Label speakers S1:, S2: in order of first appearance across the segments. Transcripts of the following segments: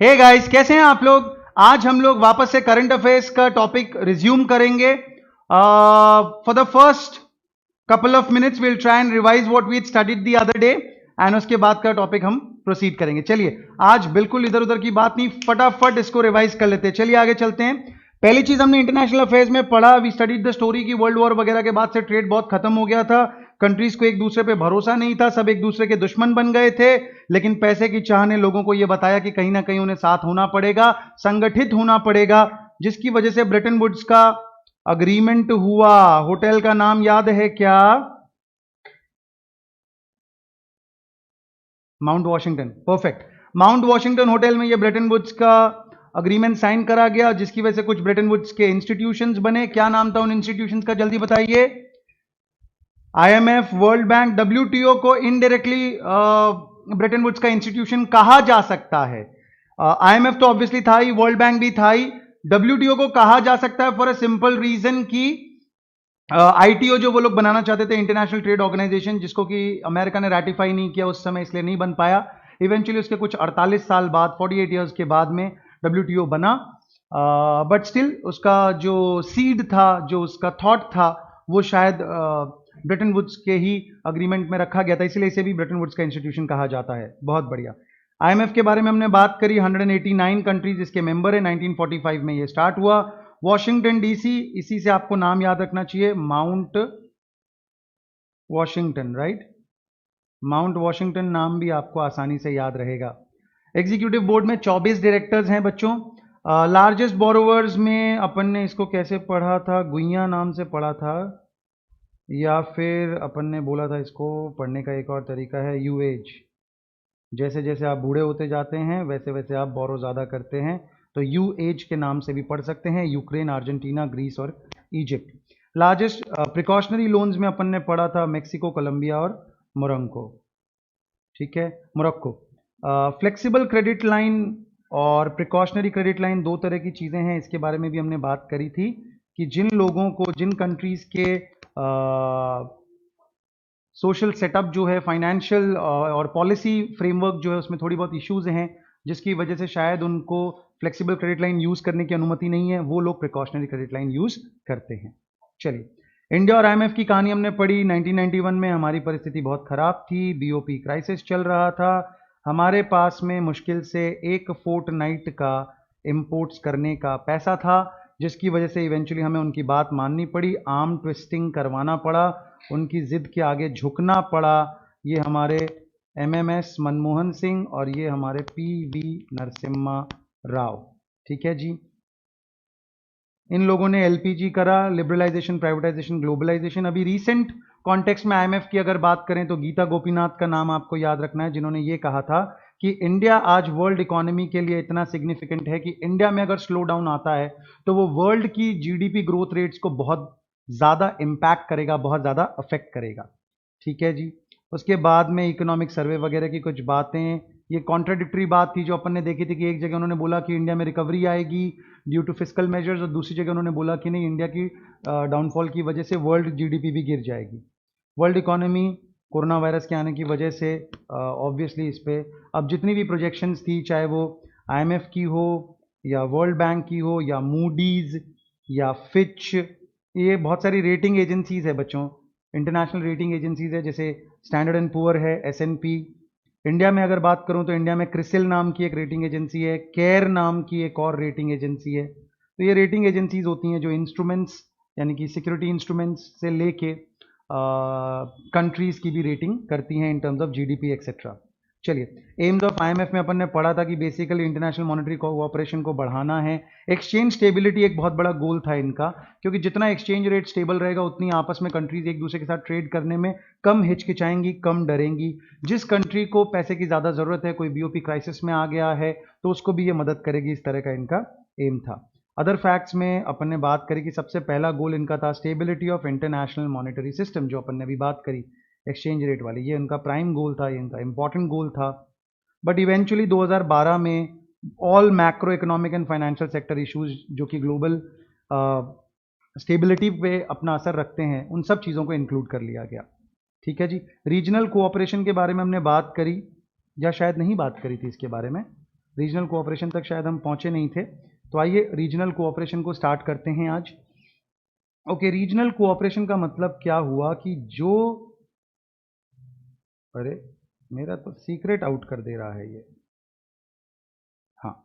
S1: Hey guys, कैसे हैं आप लोग। आज हम लोग वापस से करंट अफेयर्स का टॉपिक रिज्यूम करेंगे। For the first couple of minutes we'll try and revise what we studied the other day and उसके बाद का टॉपिक हम प्रोसीड करेंगे। चलिए, आज बिल्कुल इधर उधर की बात नहीं, फटाफट इसको रिवाइज कर लेते हैं। चलिए आगे चलते हैं। पहली चीज हमने इंटरनेशनल अफेयर्स में पढ़ा, वी स्टडीड द स्टोरी की वर्ल्ड वॉर वगैरह के बाद से ट्रेड बहुत खत्म हो गया था, कंट्रीज को एक दूसरे पे भरोसा नहीं था, सब एक दूसरे के दुश्मन बन गए थे। लेकिन पैसे की चाह ने लोगों को यह बताया कि कहीं ना कहीं उन्हें साथ होना पड़ेगा, संगठित होना पड़ेगा, जिसकी वजह से ब्रेटन वुड्स का अग्रीमेंट हुआ। होटल का नाम याद है क्या? Mount Washington. Perfect. Mount Washington hotel में ये ब्रेटन वुड्स का अग्रीमेंट साइन करा गया, जिसकी वजह से कुछ ब्रेटन वुड्स के इंस्टीट्यूशंस बने। क्या नाम था उन इंस्टीट्यूशंस का, जल्दी बताइए। आईएमएफ, वर्ल्ड बैंक, डब्ल्यूटीओ को इनडायरेक्टली ब्रेटन वुड्स का इंस्टीट्यूशन कहा जा सकता है। आईएमएफ तो ऑब्वियसली था ही, वर्ल्ड बैंक भी था ही। डब्ल्यूटीओ को कहा जा सकता है फॉर अ सिंपल रीजन कि आईटीओ जो वो लोग बनाना चाहते थे, इंटरनेशनल ट्रेड ऑर्गेनाइजेशन, जिसको कि अमेरिका ने रैटिफाई नहीं किया उस समय, इसलिए नहीं बन पाया। इवेंचुअली उसके कुछ 48 साल बाद, 48 ईयर्स के बाद में डब्ल्यूटीओ बना। बट स्टिल उसका जो सीड था, जो उसका थॉट था, वो शायद ब्रेटन वुड्स के ही अग्रीमेंट में रखा गया था, इसलिए इसे भी ब्रेटन वुड्स का इंस्टीट्यूशन कहा जाता है। बहुत बढ़िया। आईएमएफ के बारे में हमने बात करी, 189 कंट्रीज इसके मेंबर है। 1945 में ये स्टार्ट हुआ। वॉशिंगटन डीसी, इसी से आपको नाम याद रखना चाहिए, mount Washington, right. Mount Washington नाम भी आपको आसानी से याद रहेगा। एग्जीक्यूटिव बोर्ड में 24 डायरेक्टर्स हैं बच्चों। लार्जेस्ट बोरोवर्स में अपन ने इसको कैसे पढ़ा था, गुइया नाम से पढ़ा था, या फिर अपन ने बोला था, इसको पढ़ने का एक और तरीका है यूएज। जैसे जैसे आप बूढ़े होते जाते हैं वैसे वैसे आप बोरो ज़्यादा करते हैं, तो यूएज के नाम से भी पढ़ सकते हैं। यूक्रेन, अर्जेंटीना, ग्रीस और इजिप्ट। लार्जेस्ट प्रिकॉशनरी लोन्स में अपन ने पढ़ा था मेक्सिको, कोलंबिया और मोरक्को। ठीक है, मोरक्को। फ्लेक्सिबल क्रेडिट लाइन और प्रिकॉशनरी क्रेडिट लाइन दो तरह की चीज़ें हैं, इसके बारे में भी हमने बात करी थी कि जिन लोगों को, जिन कंट्रीज़ के सोशल सेटअप जो है, फाइनेंशियल और पॉलिसी फ्रेमवर्क जो है, उसमें थोड़ी बहुत इश्यूज हैं, जिसकी वजह से शायद उनको फ्लेक्सिबल क्रेडिट लाइन यूज़ करने की अनुमति नहीं है, वो लोग प्रिकॉशनरी क्रेडिट लाइन यूज़ करते हैं। चलिए, इंडिया और आईएमएफ की कहानी हमने पढ़ी। 1991 में हमारी परिस्थिति बहुत खराब थी, बीओपी क्राइसिस चल रहा था, हमारे पास में मुश्किल से एक फोर्टनाइट का इंपोर्ट्स करने का पैसा था, जिसकी वजह से इवेंचुअली हमें उनकी बात माननी पड़ी, आर्म ट्विस्टिंग करवाना पड़ा, उनकी जिद के आगे झुकना पड़ा। ये हमारे एमएमएस मनमोहन सिंह और ये हमारे पीवी नरसिम्हा राव। ठीक है जी, इन लोगों ने एलपीजी करा, लिबरलाइजेशन, प्राइवेटाइजेशन, ग्लोबलाइजेशन। अभी रीसेंट कॉन्टेक्स्ट में आईएमएफ की अगर बात करें तो गीता गोपीनाथ का नाम आपको याद रखना है, जिन्होंने ये कहा था कि इंडिया आज वर्ल्ड इकोनॉमी के लिए इतना सिग्निफिकेंट है कि इंडिया में अगर स्लो डाउन आता है तो वो वर्ल्ड की जीडीपी ग्रोथ रेट्स को बहुत ज़्यादा इम्पैक्ट करेगा, बहुत ज़्यादा अफेक्ट करेगा। ठीक है जी। उसके बाद में इकोनॉमिक सर्वे वगैरह की कुछ बातें, ये कॉन्ट्राडिक्टरी बात थी जो अपन ने देखी थी कि एक जगह उन्होंने बोला कि इंडिया में रिकवरी आएगी ड्यू टू फिस्कल मेजर्स, और दूसरी जगह उन्होंने बोला कि नहीं, इंडिया की डाउनफॉल की वजह से वर्ल्ड जीडीपी भी गिर जाएगी। वर्ल्ड इकोनॉमी कोरोना वायरस के आने की वजह से ऑब्वियसली इस पे अब जितनी भी प्रोजेक्शंस थी, चाहे वो आईएमएफ की हो या वर्ल्ड बैंक की हो या मूडीज या फिच, ये बहुत सारी रेटिंग एजेंसीज है बच्चों, इंटरनेशनल रेटिंग एजेंसीज है, जैसे स्टैंडर्ड एंड पुअर है, एसएनपी। इंडिया में अगर बात करूं तो इंडिया में क्रिसिल नाम की एक रेटिंग एजेंसी है, केयर नाम की एक और रेटिंग एजेंसी है। तो ये रेटिंग एजेंसीज होती हैं जो इंस्ट्रूमेंट्स, यानी कि सिक्योरिटी इंस्ट्रूमेंट्स से लेके कंट्रीज की भी रेटिंग करती हैं in terms of GDP etcetera. चलिए, एम्स ऑफ आईएमएफ में अपन ने पढ़ा था कि बेसिकली इंटरनेशनल मॉनेटरी कोऑपरेशन को बढ़ाना है। एक्सचेंज स्टेबिलिटी एक बहुत बड़ा गोल था इनका, क्योंकि जितना एक्सचेंज रेट स्टेबल रहेगा उतनी आपस में कंट्रीज एक दूसरे के साथ ट्रेड करने में कम हिचकिचाएंगी, कम डरेंगी। जिस कंट्री को पैसे की ज़्यादा ज़रूरत है, कोई बीओपी क्राइसिस में आ गया है, तो उसको भी ये मदद करेगी, इस तरह का इनका एम था। अदर फैक्ट्स में अपन ने बात करी कि सबसे पहला गोल इनका था stability of international monetary system, जो अपन ने अभी बात करी एक्सचेंज रेट वाली, ये उनका प्राइम गोल था, ये इनका इंपॉर्टेंट गोल था। बट इवेंचुअली 2012 में all macro economic and financial sector issues जो कि ग्लोबल स्टेबिलिटी पे अपना असर रखते हैं, उन सब चीज़ों को इंक्लूड कर लिया गया। ठीक है जी। रीजनल कोऑपरेशन के बारे में हमने बात करी, या शायद नहीं बात करी थी इसके बारे में, रीजनल कोऑपरेशन तक शायद हम पहुंचे नहीं थे, तो आइए रीजनल कोऑपरेशन को स्टार्ट करते हैं आज। ओके, रीजनल कोऑपरेशन का मतलब क्या हुआ कि जो, अरे मेरा तो सीक्रेट आउट कर दे रहा है ये, हाँ,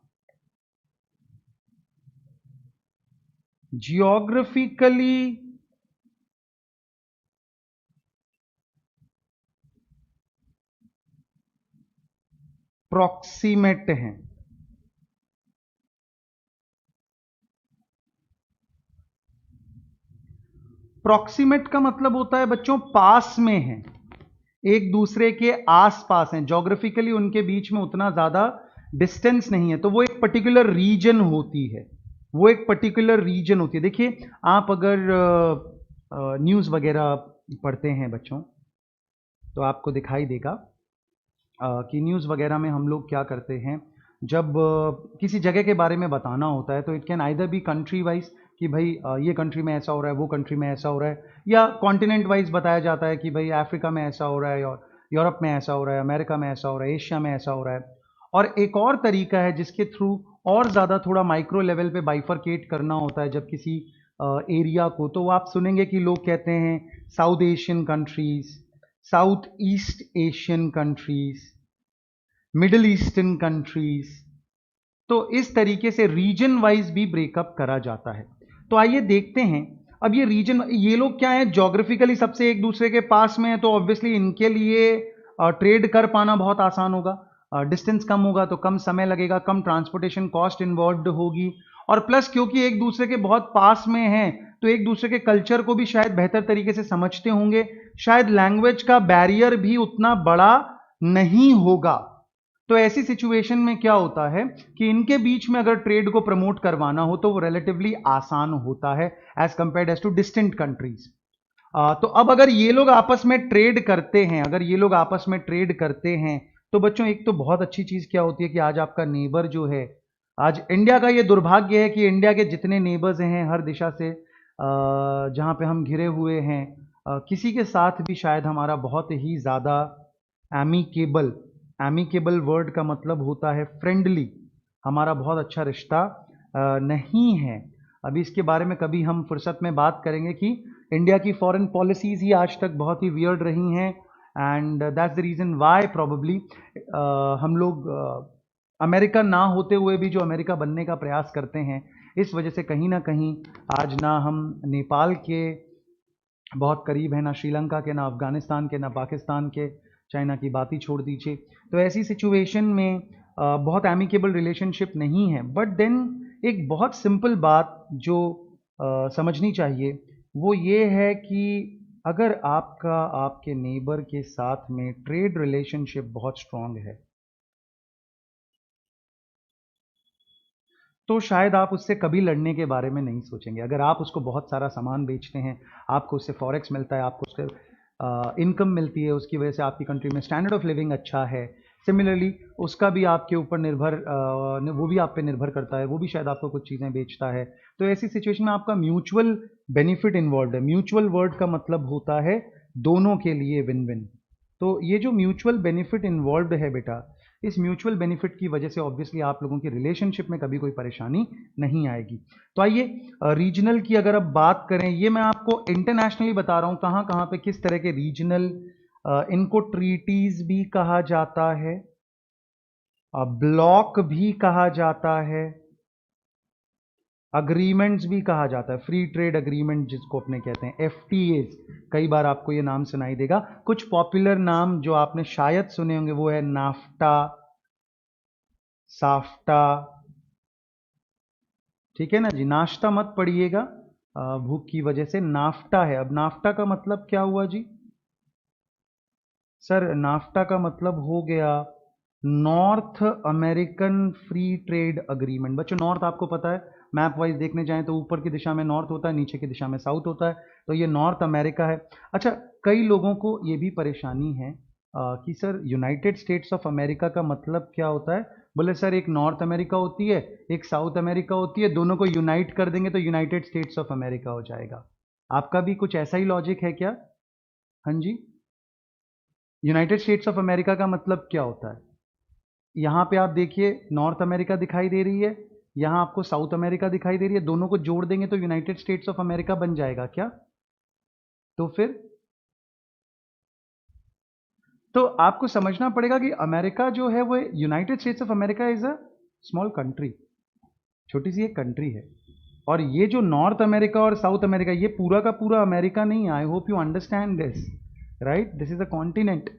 S1: जियोग्राफिकली प्रॉक्सिमेट हैं। प्रॉक्सिमेट का मतलब होता है बच्चों पास में हैं, एक दूसरे के आस पास हैं, ज्योग्राफिकली उनके बीच में उतना ज्यादा डिस्टेंस नहीं है, तो वो एक पर्टिकुलर रीजन होती है, वो एक पर्टिकुलर रीजन होती है। देखिए आप अगर न्यूज़ वगैरह पढ़ते हैं बच्चों, तो आपको दिखाई देगा कि न्यूज़ वगैरह में हम लोग क्या करते हैं, जब किसी जगह के बारे में बताना होता है तो it can either be country wise कि भाई ये कंट्री में ऐसा हो रहा है, वो कंट्री में ऐसा हो रहा है, या कॉन्टिनेंट वाइज बताया जाता है कि भाई अफ्रीका में ऐसा हो रहा है, और यूरोप में ऐसा हो रहा है, अमेरिका में ऐसा हो रहा है, एशिया में ऐसा हो रहा है। और एक और तरीका है जिसके थ्रू और ज़्यादा थोड़ा माइक्रो लेवल पे बाइफरकेट करना होता है जब किसी एरिया को, तो आप सुनेंगे कि लोग कहते हैं south Asian countries, south east Asian countries, middle eastern countries. तो इस तरीके से रीजन वाइज भी ब्रेकअप करा जाता है। तो आइए देखते हैं, अब ये रीजन, ये लोग क्या है, ज्योग्राफिकली सबसे एक दूसरे के पास में है, तो ऑब्वियसली इनके लिए ट्रेड कर पाना बहुत आसान होगा, डिस्टेंस कम होगा तो कम समय लगेगा, कम ट्रांसपोर्टेशन कॉस्ट इन्वॉल्व होगी, और प्लस क्योंकि एक दूसरे के बहुत पास में हैं तो एक दूसरे के कल्चर को भी शायद बेहतर तरीके से समझते होंगे, शायद लैंग्वेज का बैरियर भी उतना बड़ा नहीं होगा। तो ऐसी सिचुएशन में क्या होता है कि इनके बीच में अगर ट्रेड को प्रमोट करवाना हो तो वो रिलेटिवली आसान होता है as compared as to distant countries. तो अब अगर ये लोग आपस में ट्रेड करते हैं, अगर ये लोग आपस में ट्रेड करते हैं, तो बच्चों एक तो बहुत अच्छी चीज क्या होती है कि आज आपका नेबर जो है, आज इंडिया का ये दुर्भाग्य है कि इंडिया के जितने नेबर्स हैं हर दिशा से जहां पे हम घिरे हुए हैं, किसी के साथ भी शायद हमारा बहुत ही ज्यादा एमिकेबल, एमिकेबल वर्ड का मतलब होता है फ्रेंडली, हमारा बहुत अच्छा रिश्ता नहीं है। अभी इसके बारे में कभी हम फुर्सत में बात करेंगे कि इंडिया की फॉरेन पॉलिसीज ही आज तक बहुत ही वियर्ड रही हैं, and that's the reason why probably हम लोग अमेरिका ना होते हुए भी जो अमेरिका बनने का प्रयास करते हैं, इस वजह से कहीं ना कहीं आज ना हम नेपाल के बहुत करीब है, ना श्रीलंका के, ना अफगानिस्तान के, ना पाकिस्तान के, चाइना की बात ही छोड़ दीजिए। तो ऐसी सिचुएशन में बहुत एमिकेबल रिलेशनशिप नहीं है, बट देन एक बहुत सिंपल बात जो समझनी चाहिए वो ये है कि अगर आपका आपके नेबर के साथ में ट्रेड रिलेशनशिप बहुत स्ट्रांग है, तो शायद आप उससे कभी लड़ने के बारे में नहीं सोचेंगे। अगर आप उसको बहुत सारा सामान बेचते हैं, आपको उससे फॉरेक्स मिलता है, आपको उससे इनकम मिलती है, उसकी वजह से आपकी कंट्री में स्टैंडर्ड ऑफ लिविंग अच्छा है, सिमिलरली उसका भी आपके ऊपर निर्भर वो भी आप पे निर्भर करता है, वो भी शायद आपको कुछ चीज़ें बेचता है, तो ऐसी सिचुएशन में आपका म्यूचुअल बेनिफिट इन्वॉल्व है। म्यूचुअल वर्ड का मतलब होता है दोनों के लिए विन विन। तो ये जो म्यूचुअल बेनिफिट इन्वॉल्व है बेटा, इस म्यूचुअल बेनिफिट की वजह से ऑब्वियसली आप लोगों की रिलेशनशिप में कभी कोई परेशानी नहीं आएगी। तो आइए रीजनल की अगर अब बात करें, ये मैं आपको इंटरनेशनली बता रहा हूँ कहाँ कहाँ पे किस तरह के रीजनल, इनको ट्रीटीज भी कहा जाता है, ब्लॉक भी कहा जाता है, अग्रीमेंट्स भी कहा जाता है, फ्री ट्रेड अग्रीमेंट जिसको अपने कहते हैं, एफटीएज, कई बार आपको ये नाम सुनाई देगा। कुछ पॉपुलर नाम जो आपने शायद सुने होंगे वो है नाफ्टा, साफ्टा, ठीक है ना जी, नाश्ता मत पढ़िएगा भूख की वजह से, नाफ्टा है। अब नाफ्टा का मतलब क्या हुआ जी? सर नाफ्टा का मतलब हो गया north American free trade agreement. बच्चों नॉर्थ आपको पता है, मैप वाइज देखने जाएं तो ऊपर की दिशा में नॉर्थ होता है, नीचे की दिशा में साउथ होता है, तो ये नॉर्थ अमेरिका है। अच्छा, कई लोगों को ये भी परेशानी है कि sir United states of America का मतलब क्या होता है? बोले सर एक नॉर्थ अमेरिका होती है, एक साउथ अमेरिका होती है, दोनों को यूनाइट कर देंगे तो यूनाइटेड स्टेट्स ऑफ अमेरिका हो जाएगा। आपका भी कुछ ऐसा ही लॉजिक है क्या? हाँ जी, यूनाइटेड स्टेट्स ऑफ अमेरिका का मतलब क्या होता है? यहाँ पे आप देखिए नॉर्थ अमेरिका दिखाई दे रही है, यहाँ आपको साउथ अमेरिका दिखाई दे रही है, दोनों को जोड़ देंगे तो यूनाइटेड स्टेट्स ऑफ अमेरिका बन जाएगा क्या? तो फिर तो आपको समझना पड़ेगा कि अमेरिका जो है वो United states of America is a small country, छोटी सी एक कंट्री है। और ये जो नॉर्थ अमेरिका और साउथ अमेरिका ये पूरा का पूरा अमेरिका नहीं है। I hope you understand this, right? This is a continent,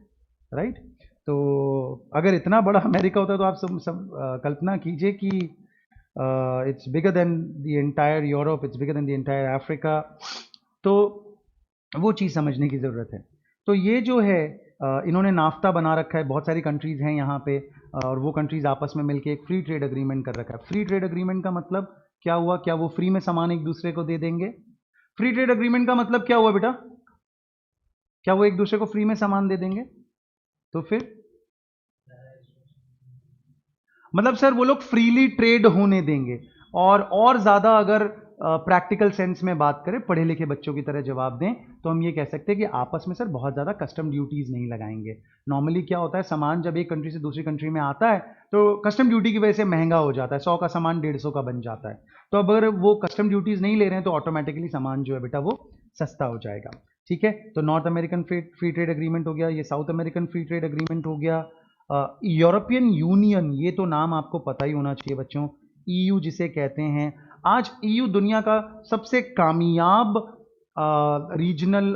S1: right? तो अगर इतना बड़ा अमेरिका होता तो आप सब कल्पना कीजिए कि it's bigger than the entire Europe, it's bigger than the entire Africa. तो वो चीज़ समझने की ज़रूरत है। तो ये जो है इन्होंने नाफ्ता बना रखा है, बहुत सारी कंट्रीज़ हैं यहाँ पे, और वो कंट्रीज़ आपस में मिलके एक फ्री ट्रेड अग्रीमेंट कर रखा है। फ्री ट्रेड अग्रीमेंट का मतलब क्या हुआ? क्या वो फ्री में सामान एक दूसरे को दे देंगे? फ्री ट्रेड अग्रीमेंट का मतलब क्या हुआ बेटा? क्या वो एक दूसरे को फ्री में सामान दे देंगे? तो फिर मतलब सर वो लोग फ्रीली ट्रेड होने देंगे। और ज़्यादा अगर प्रैक्टिकल सेंस में बात करें, पढ़े लिखे बच्चों की तरह जवाब दें, तो हम ये कह सकते हैं कि आपस में सर बहुत ज़्यादा कस्टम ड्यूटीज़ नहीं लगाएंगे। नॉर्मली क्या होता है, सामान जब एक कंट्री से दूसरी कंट्री में आता है तो कस्टम ड्यूटी की वजह से महंगा हो जाता है, 100 का सामान 150 का बन जाता है। तो अब अगर वो कस्टम ड्यूटीज़ नहीं ले रहे हैं तो ऑटोमेटिकली सामान जो है बेटा वो सस्ता हो जाएगा। ठीक है, तो north American free trade agreement हो गया, ये south American free trade agreement हो गया। यूरोपियन यूनियन, ये तो नाम आपको पता ही होना चाहिए बच्चों, ईयू जिसे कहते हैं। आज ईयू दुनिया का सबसे कामयाब रीजनल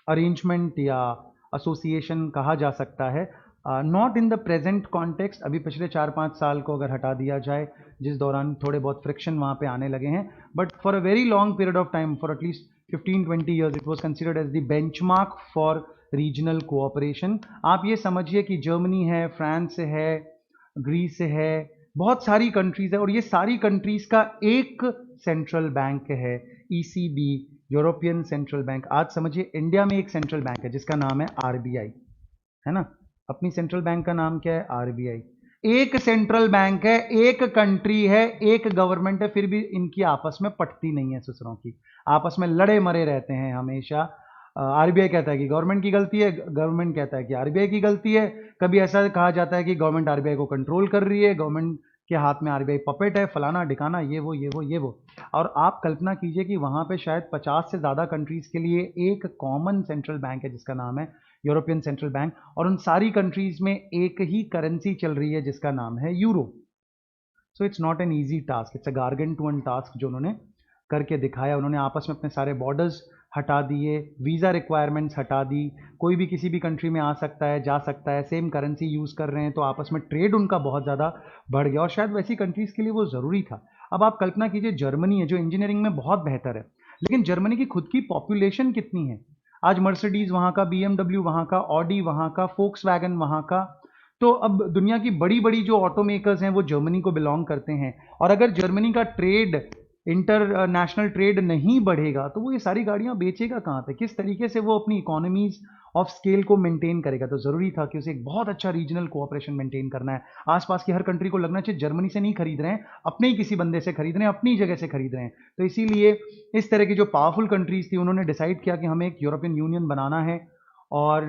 S1: अरेंजमेंट या एसोसिएशन कहा जा सकता है। Not in the present context, अभी पिछले 4-5 साल को अगर हटा दिया जाए जिस दौरान थोड़े बहुत फ्रिक्शन वहाँ पे आने लगे हैं, but for a very long period of time, for at least 15-20 years, it was considered as the benchmark for regional cooperation. आप ये समझिए कि जर्मनी है, फ्रांस है, ग्रीस है, बहुत सारी कंट्रीज है, और ये सारी कंट्रीज का एक सेंट्रल बैंक है, ईसीबी, यूरोपियन सेंट्रल बैंक। आज समझिए इंडिया में एक सेंट्रल बैंक है जिसका नाम है आरबीआई, है ना? अपनी सेंट्रल बैंक का नाम क्या है? आरबीआई। एक सेंट्रल बैंक है, एक कंट्री है, एक गवर्नमेंट है, फिर भी इनकी आपस में पटती नहीं है ससुरों की, आपस में लड़े मरे रहते हैं हमेशा। आरबीआई कहता है कि गवर्नमेंट की गलती है, गवर्नमेंट कहता है कि आरबीआई की गलती है। कभी ऐसा कहा जाता है कि गवर्नमेंट आरबीआई को कंट्रोल कर रही है, गवर्नमेंट के हाथ में आरबीआई पपेट है, फलाना ढिकाना, ये वो ये वो ये वो। और आप कल्पना कीजिए कि वहां पे शायद 50 से ज़्यादा कंट्रीज के लिए एक कॉमन सेंट्रल बैंक है जिसका नाम है यूरोपियन सेंट्रल बैंक, और उन सारी कंट्रीज में एक ही करेंसी चल रही है जिसका नाम है euro. So it's not an easy task, it's a gargantuan task जो उन्होंने करके दिखाया। उन्होंने आपस में अपने सारे बॉर्डर्स हटा दिए, वीज़ा रिक्वायरमेंट्स हटा दी, कोई भी किसी भी कंट्री में आ सकता है, जा सकता है, सेम करेंसी यूज़ कर रहे हैं, तो आपस में ट्रेड उनका बहुत ज़्यादा बढ़ गया, और शायद वैसी कंट्रीज़ के लिए वो ज़रूरी था। अब आप कल्पना कीजिए, जर्मनी है जो इंजीनियरिंग में बहुत बेहतर है, लेकिन जर्मनी की खुद की पॉपुलेशन कितनी है? आज मर्सिडीज़ वहाँ का, बीएमडब्ल्यू वहाँ का, ऑडी वहाँ का, फोक्सवैगन वहाँ का। तो अब दुनिया की बड़ी बड़ी जो ऑटो मेकर्स हैं वो जर्मनी को बिलोंग करते हैं, और अगर जर्मनी का ट्रेड, इंटरनेशनल ट्रेड नहीं बढ़ेगा तो वो ये सारी गाड़ियां बेचेगा कहाँ पे? किस तरीके से वो अपनी इकोनॉमीज ऑफ स्केल को मेंटेन करेगा? तो जरूरी था कि उसे एक बहुत अच्छा रीजनल कोऑपरेशन मेंटेन करना है। आसपास की हर कंट्री को लगना चाहिए जर्मनी से नहीं खरीद रहे हैं, अपने ही किसी बंदे से खरीद रहे हैं, अपनी जगह से खरीद रहे हैं। तो इसीलिए इस तरह की जो पावरफुल कंट्रीज थी उन्होंने डिसाइड किया कि हमें एक यूरोपियन यूनियन बनाना है, और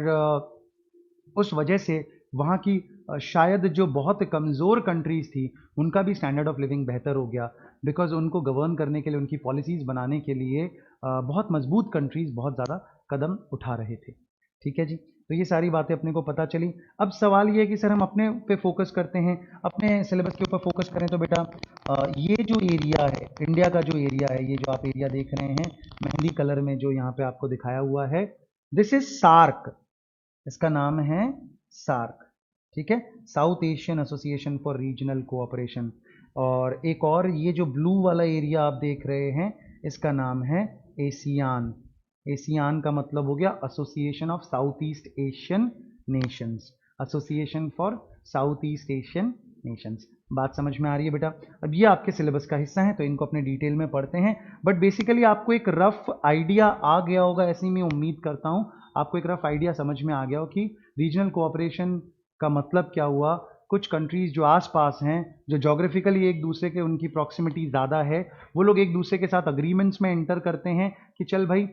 S1: उस वजह से वहाँ की शायद जो बहुत कमज़ोर कंट्रीज़ थी उनका भी स्टैंडर्ड ऑफ लिविंग बेहतर हो गया, बिकॉज उनको गवर्न करने के लिए, उनकी पॉलिसीज़ बनाने के लिए बहुत मजबूत कंट्रीज़ बहुत ज़्यादा कदम उठा रहे थे। ठीक है जी, तो ये सारी बातें अपने को पता चली। अब सवाल ये है कि सर हम अपने पे फोकस करते हैं, अपने सिलेबस के ऊपर फोकस करें, तो बेटा ये जो एरिया है, इंडिया का जो एरिया है, ये जो आप एरिया देख रहे हैं मेहंदी कलर में जो यहाँ पे आपको दिखाया हुआ है, दिस इज सार्क, इसका नाम है सार्क। ठीक है, south Asian association for regional cooperation. और एक और ये जो ब्लू वाला एरिया आप देख रहे हैं इसका नाम है एशियान। एशियान का मतलब हो गया association of south east Asian Nations, association for south east Asian Nations. बात समझ में आ रही है बेटा? अब ये आपके सिलेबस का हिस्सा है तो इनको अपने डिटेल में पढ़ते हैं, बट बेसिकली आपको एक रफ आइडिया आ गया होगा, ऐसी मैं उम्मीद करता हूँ आपको एक रफ आइडिया समझ में आ गया हो कि रीजनल कोऑपरेशन का मतलब क्या हुआ। कुछ कंट्रीज जो आसपास हैं, जो जोग्राफिकली एक दूसरे के, उनकी प्रॉक्सिमिटी ज़्यादा है, वो लोग एक दूसरे के साथ अग्रीमेंट्स में एंटर करते हैं कि चल भाई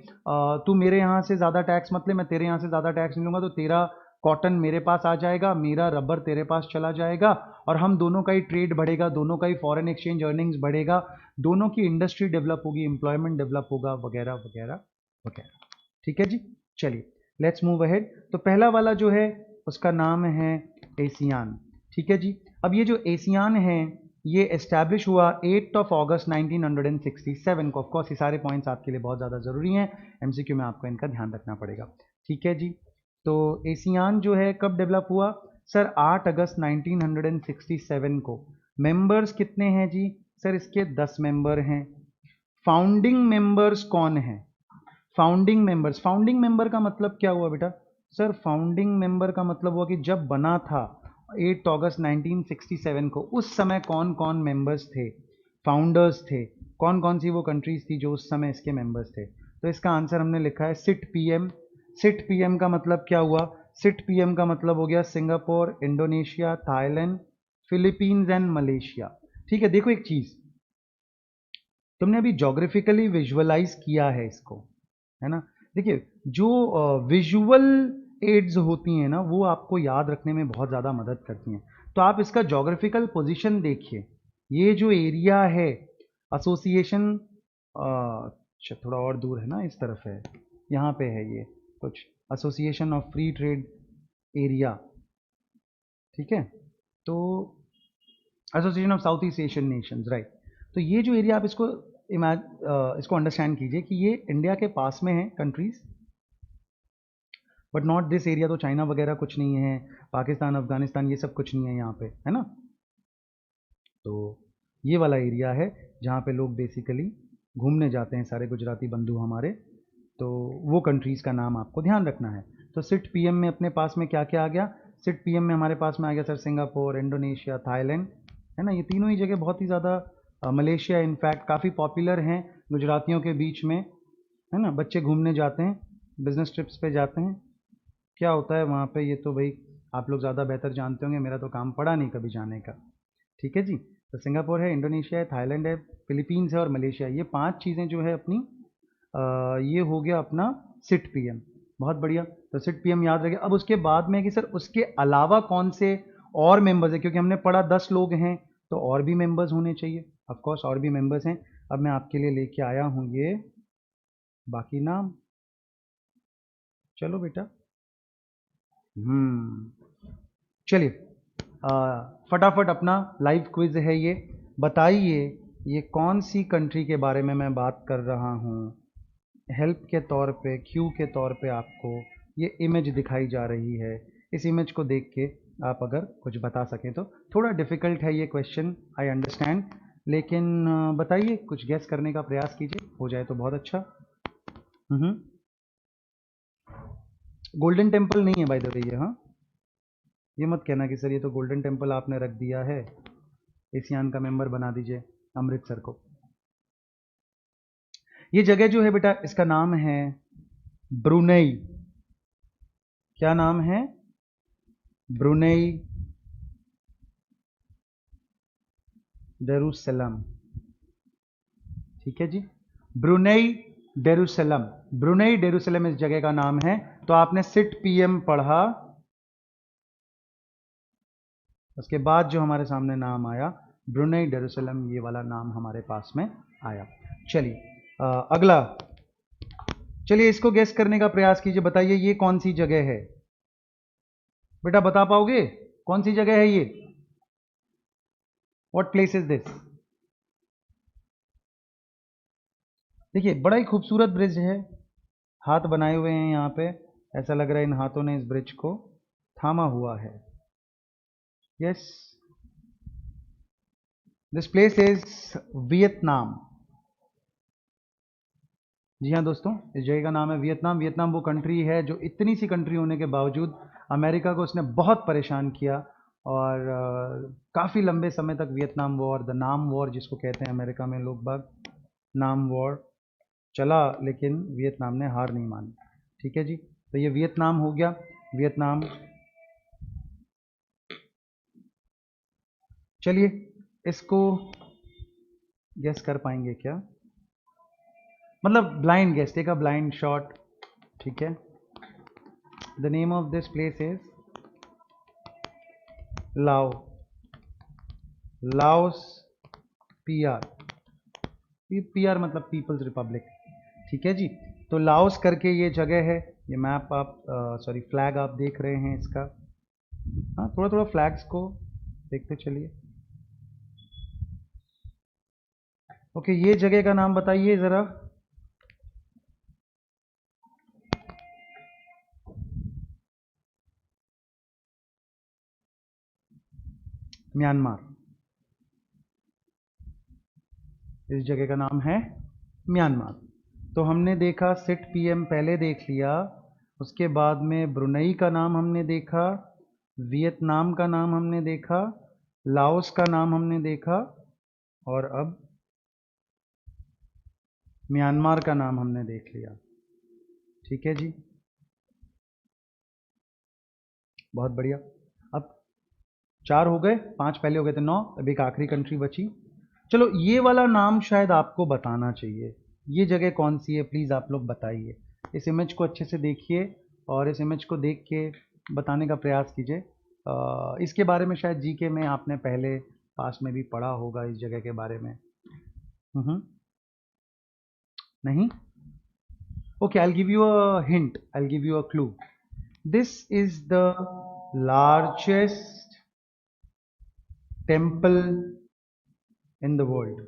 S1: तू मेरे यहाँ से ज़्यादा टैक्स मत ले, मैं तेरे यहाँ से ज़्यादा टैक्स नहीं लूँगा, तो तेरा कॉटन मेरे पास आ जाएगा, मेरा रबर तेरे पास चला जाएगा, और हम दोनों का ही ट्रेड बढ़ेगा, दोनों का ही फॉरेन एक्सचेंज अर्निंग्स बढ़ेगा, दोनों की इंडस्ट्री डेवलप होगी, एम्प्लॉयमेंट डेवलप होगा, वगैरह वगैरह वगैरह। ठीक है जी, चलिए लेट्स मूव अहेड। तो पहला वाला जो है उसका नाम है एशियान। ठीक है जी, अब ये जो एशियान है ये एस्टैब्लिश हुआ 8 अगस्त 1967 को। ऑफकोर्स ये सारे पॉइंट्स आपके लिए बहुत ज़्यादा ज़रूरी हैं, एमसीक्यू में आपको इनका ध्यान रखना पड़ेगा। ठीक है जी, तो एशियान जो है कब डेवलप हुआ सर? 8 अगस्त 1967 को। मेंबर्स कितने हैं जी सर? इसके 10 मेंबर हैं। फाउंडिंग मेंबर्स कौन है? फाउंडिंग मेंबर्स, फाउंडिंग मेंबर का मतलब क्या हुआ बेटा? सर फाउंडिंग मेंबर का मतलब हुआ कि जब बना था 8 अगस्त 1967 को, उस समय कौन कौन मेंबर्स थे, फाउंडर्स थे, कौन कौन सी वो कंट्रीज थी जो उस समय इसके मेंबर्स थे। तो इसका आंसर हमने लिखा है सिट पीएम। सिट पीएम का मतलब क्या हुआ? सिट पीएम का मतलब हो गया Singapore, Indonesia, Thailand, Philippines and Malaysia. ठीक है, देखो एक चीज, तुमने अभी जोग्राफिकली विजुअलाइज किया है इसको, है ना? देखिए जो विजुअल एड्स होती हैं ना वो आपको याद रखने में बहुत ज़्यादा मदद करती हैं। तो आप इसका जोग्राफिकल पोजीशन देखिए, ये जो एरिया है एसोसिएशन, अच्छा थोड़ा और दूर है ना, इस तरफ है, यहाँ पे है ये कुछ association of free trade area. ठीक है, तो association of south east Asian Nations, right. तो ये जो एरिया आप इसको इसको अंडरस्टैंड कीजिए कि ये इंडिया के पास में है countries, but not this area. तो चाइना वगैरह कुछ नहीं है, पाकिस्तान, अफगानिस्तान ये सब कुछ नहीं है यहाँ पे, है ना? तो ये वाला एरिया है जहाँ पे लोग बेसिकली घूमने जाते हैं, सारे गुजराती बंधु हमारे। तो वो कंट्रीज़ का नाम आपको ध्यान रखना है। तो सिट पीएम में अपने पास में क्या क्या आ गया? सिट पीएम में हमारे पास में आ गया सर सिंगापुर, इंडोनेशिया, थाईलैंड, है ना? ये तीनों ही जगह बहुत ही ज़्यादा, मलेशिया इनफैक्ट काफ़ी पॉपुलर हैं गुजरातियों के बीच में, है ना? बच्चे घूमने जाते हैं, बिजनेस ट्रिप्स पे जाते हैं। क्या होता है वहाँ पे ये तो भाई आप लोग ज़्यादा बेहतर जानते होंगे, मेरा तो काम पड़ा नहीं कभी जाने का। ठीक है जी, तो सिंगापुर है, इंडोनेशिया है, थाईलैंड है, फिलीपींस है और मलेशिया। ये 5 चीज़ें जो है अपनी, ये हो गया अपना सिट पीएम। बहुत बढ़िया, तो सिट पीएम याद रखिए। अब उसके बाद में कि सर उसके अलावा कौन से और मेंबर्स हैं, क्योंकि हमने पढ़ा 10 लोग हैं तो और भी मेंबर्स होने चाहिए। ऑफ कोर्स और भी मेंबर्स हैं। अब मैं आपके लिए लेके आया हूँ ये बाकी नाम। चलो बेटा, चलिए फटाफट अपना लाइव क्विज है ये। बताइए ये कौन सी कंट्री के बारे में मैं बात कर रहा हूँ। हेल्प के तौर पे, क्यू के तौर पे आपको ये इमेज दिखाई जा रही है। इस इमेज को देख के आप अगर कुछ बता सकें तो। थोड़ा डिफिकल्ट है ये क्वेश्चन, आई अंडरस्टैंड, लेकिन बताइए, कुछ गेस करने का प्रयास कीजिए, हो जाए तो बहुत अच्छा। गोल्डन टेम्पल नहीं है बाय द वे ये, हाँ? ये मत कहना कि सर ये तो गोल्डन टेम्पल आपने रख दिया है, एशियान का मेंबर बना दीजिए अमृतसर को। ये जगह जो है बेटा इसका नाम है ब्रुनेई। क्या नाम है? ब्रुनेई डेरुसलम। ठीक है जी, ब्रुनेई डेरुसलम, ब्रुनेई डेरुसलम इस जगह का नाम है। तो आपने सिट पीएम पढ़ा, उसके बाद जो हमारे सामने नाम आया ब्रुनेई डेरुसलम, ये वाला नाम हमारे पास में आया। चलिए अगला, चलिए इसको गेस करने का प्रयास कीजिए। बताइए ये कौन सी जगह है? बेटा बता पाओगे कौन सी जगह है ये? What place is this? देखिए बड़ा ही खूबसूरत ब्रिज है, हाथ बनाए हुए हैं यहाँ पे, ऐसा लग रहा है इन हाथों ने इस ब्रिज को थामा हुआ है। Yes, this place is Vietnam. जी हाँ दोस्तों, इस जगह का नाम है वियतनाम। वियतनाम वो कंट्री है जो इतनी सी कंट्री होने के बावजूद अमेरिका को उसने बहुत परेशान किया, और काफ़ी लंबे समय तक वियतनाम वॉर, द नाम वॉर जिसको कहते हैं अमेरिका में लोग बाग, नाम वॉर चला, लेकिन वियतनाम ने हार नहीं मानी। ठीक है जी, तो ये वियतनाम हो गया, वियतनाम। चलिए इसको गेस कर पाएंगे क्या? मतलब blind guess, take a blind shot. ठीक है, the name of this place is Lao, Laos PR, PR मतलब पीपल्स रिपब्लिक, ठीक है जी। तो लाओस करके ये जगह है, ये मैप आप सॉरी फ्लैग आप देख रहे हैं इसका। हाँ, थोड़ा थोड़ा फ्लैग्स को देखते चलिए। ओके, ये जगह का नाम बताइए ज़रा। म्यांमार, इस जगह का नाम है म्यांमार। तो हमने देखा सिट पीएम पहले देख लिया, उसके बाद में ब्रुनई का नाम हमने देखा, वियतनाम का नाम हमने देखा, लाओस का नाम हमने देखा, और अब म्यांमार का नाम हमने देख लिया। ठीक है जी, बहुत बढ़िया। अब 4 हो गए, 5 पहले हो गए थे, 9, अब एक आखिरी कंट्री बची। चलो, ये वाला नाम शायद आपको बताना चाहिए, ये जगह कौन सी है प्लीज़ आप लोग बताइए। इस इमेज को अच्छे से देखिए और इस इमेज को देख के बताने का प्रयास कीजिए। इसके बारे में शायद जीके में आपने पहले पास में भी पढ़ा होगा इस जगह के बारे में। नहीं? Okay, I'll give you a hint. I'll give you a clue. This is the largest temple in the world.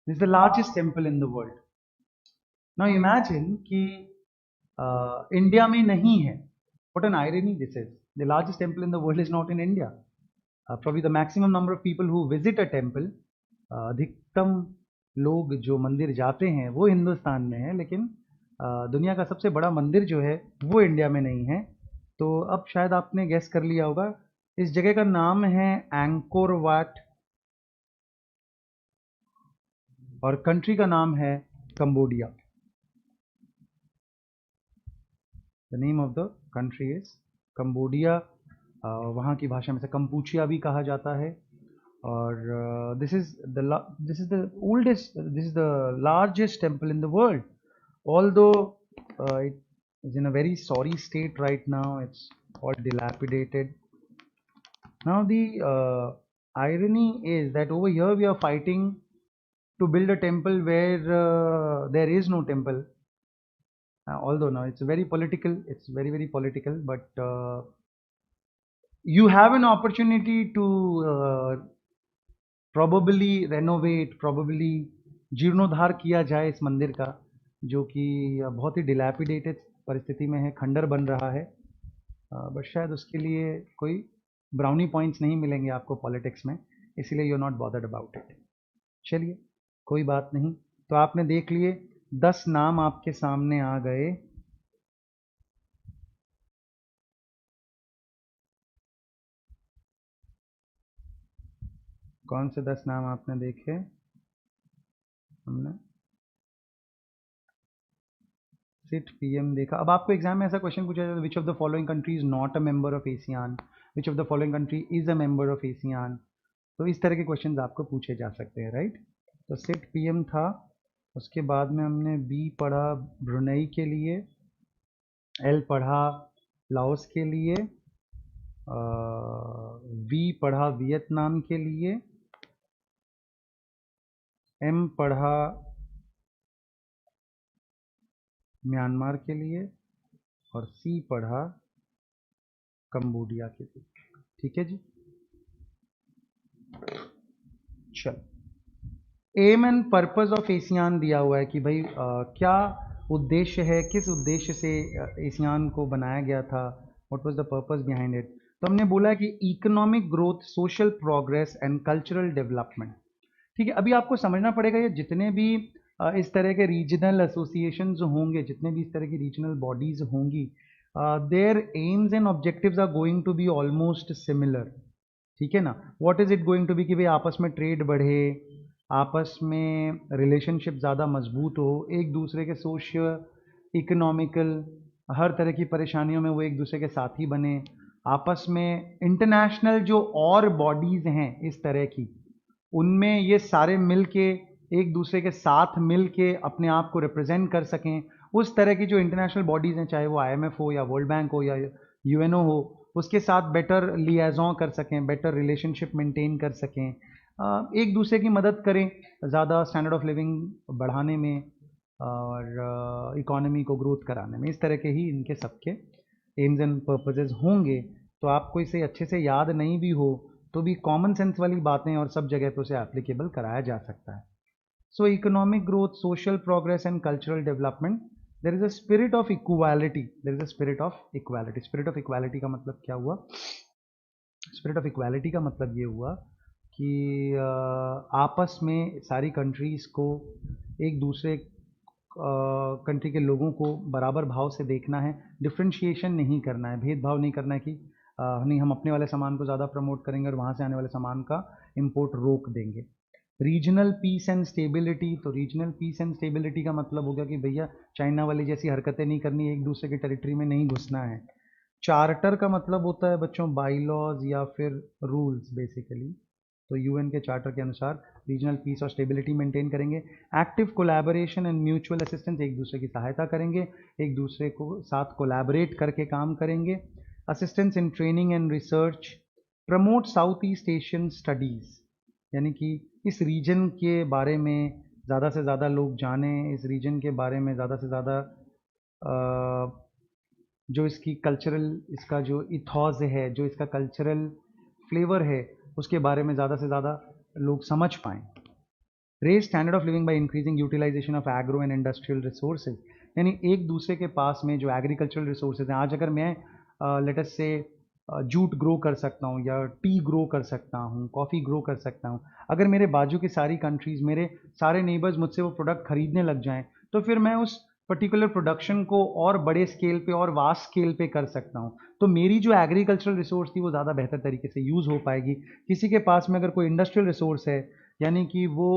S1: This is the largest temple in the world. Now imagine कि इंडिया में नहीं है. What an irony this is. The largest temple in the world is not in India. Probably the maximum number of people who visit a temple, अधिकतम लोग जो मंदिर जाते हैं वो हिंदुस्तान में है, लेकिन दुनिया का सबसे बड़ा मंदिर जो है वो इंडिया में नहीं है। तो अब शायद आपने गेस कर लिया होगा, इस जगह का नाम है एंकोर वाट और कंट्री का नाम है Cambodia. The name of the country is Cambodia. वहाँ की भाषा में से कंपूचिया भी कहा जाता है। और this is the oldest, this is the largest temple in the world, although it is in a very sorry state right now. It's all dilapidated. Now the irony is that over here we are fighting to build a temple where there is no temple. Although now it's very political, it's very very political, but you have an opportunity to probably renovate, probably जीर्णोद्धार किया जाए इस मंदिर का, जो कि बहुत ही dilapidated परिस्थिति में है, खंडर बन रहा है। बट शायद उसके लिए कोई ब्राउनी पॉइंट्स नहीं मिलेंगे आपको पॉलिटिक्स में, इसीलिए you are not bothered about it. चलिए, कोई बात नहीं। तो आपने देख लिए 10 नाम आपके सामने आ गए। कौन से 10 नाम आपने देखे? हमने सिट पीएम देखा। अब आपको एग्जाम में ऐसा क्वेश्चन पूछा जाता है, which of the following country is not a member of ASEAN, which of the following country is a member of ASEAN. तो इस तरह के क्वेश्चंस आपको पूछे जा सकते हैं, राइट। तो सिट पीएम था, उसके बाद में हमने बी पढ़ा ब्रुनई के लिए, एल पढ़ा लाओस के लिए, वी पढ़ा वियतनाम के लिए, एम पढ़ा म्यांमार के लिए, और सी पढ़ा कंबोडिया के लिए। ठीक है जी, चलो। Aim and purpose of ASEAN दिया हुआ है कि भाई क्या उद्देश्य है, किस उद्देश्य से एशियान को बनाया गया था, what was the purpose behind it. तो हमने बोला कि economic growth, social progress and cultural development. ठीक है, अभी आपको समझना पड़ेगा ये जितने भी इस तरह के रीजनल एसोसिएशंस होंगे, जितने भी इस तरह की रीजनल बॉडीज होंगी, their aims and objectives are going to be almost similar. ठीक है ना। What is it going to be कि भाई आपस में ट्रेड बढ़े, आपस में रिलेशनशिप ज़्यादा मजबूत हो, एक दूसरे के सोशियो इकोनॉमिकल हर तरह की परेशानियों में वो एक दूसरे के साथी बने, आपस में इंटरनेशनल जो और बॉडीज़ हैं इस तरह की, उनमें ये सारे मिल के एक दूसरे के साथ मिल के अपने आप को रिप्रेजेंट कर सकें उस तरह की जो इंटरनेशनल बॉडीज़ हैं, चाहे वो IMF हो या वर्ल्ड बैंक हो या UNO हो, उसके साथ बेटर लियाज़ों कर सकें, बेटर रिलेशनशिप मेंटेन कर सकें, एक दूसरे की मदद करें ज़्यादा स्टैंडर्ड ऑफ लिविंग बढ़ाने में और इकोनॉमी को ग्रोथ कराने में। इस तरह के ही इनके सबके एम्स एंड पर्पसेस होंगे। तो आपको इसे अच्छे से याद नहीं भी हो तो भी कॉमन सेंस वाली बातें और सब जगह पे उसे एप्लीकेबल कराया जा सकता है। So economic growth, social progress and cultural development, there is a spirit of equality, there is a spirit of equality. Spirit of equality का मतलब क्या हुआ? स्पिरिट ऑफ इक्वालिटी का मतलब ये हुआ कि आपस में सारी कंट्रीज़ को एक दूसरे कंट्री के लोगों को बराबर भाव से देखना है, डिफ्रेंशिएशन नहीं करना है, भेदभाव नहीं करना है कि नहीं हम अपने वाले सामान को ज़्यादा प्रमोट करेंगे और वहाँ से आने वाले सामान का इंपोर्ट रोक देंगे। रीजनल पीस एंड स्टेबिलिटी, तो रीजनल पीस एंड स्टेबिलिटी का मतलब हो गया कि भैया चाइना वाली जैसी हरकतें नहीं करनी, एक दूसरे की टेरिटरी में नहीं घुसना है। चार्टर का मतलब होता है बच्चों बाईलॉज या फिर रूल्स बेसिकली। तो यूएन के चार्टर के अनुसार रीजनल पीस और स्टेबिलिटी मेंटेन करेंगे। Active collaboration and mutual assistance, एक दूसरे की सहायता करेंगे, एक दूसरे को साथ कोलैबोरेट करके काम करेंगे। Assistance in training and research, promote south east Asian studies, यानी कि इस रीजन के बारे में ज़्यादा से ज़्यादा लोग जानें, इस रीजन के बारे में ज़्यादा से ज़्यादा जो इसकी कल्चरल, इसका जो इथॉस है, जो इसका कल्चरल फ्लेवर है, उसके बारे में ज़्यादा से ज़्यादा लोग समझ पाएँ। Raise standard of living by increasing utilisation of agro and industrial resources, यानी एक दूसरे के पास में जो एग्रीकल्चरल रिसोर्सेज हैं, आज अगर मैं लेट अस से जूट ग्रो कर सकता हूँ या टी ग्रो कर सकता हूँ, कॉफ़ी ग्रो कर सकता हूँ, अगर मेरे बाजू की सारी कंट्रीज़, मेरे सारे नेबर्स मुझसे वो प्रोडक्ट खरीदने लग जाएं, तो फिर मैं उस पर्टिकुलर प्रोडक्शन को और बड़े स्केल पे और वास्ट स्केल पे कर सकता हूँ। तो मेरी जो एग्रीकल्चरल रिसोर्स थी वो ज़्यादा बेहतर तरीके से यूज़ हो पाएगी। किसी के पास में अगर कोई इंडस्ट्रियल रिसोर्स है, यानी कि वो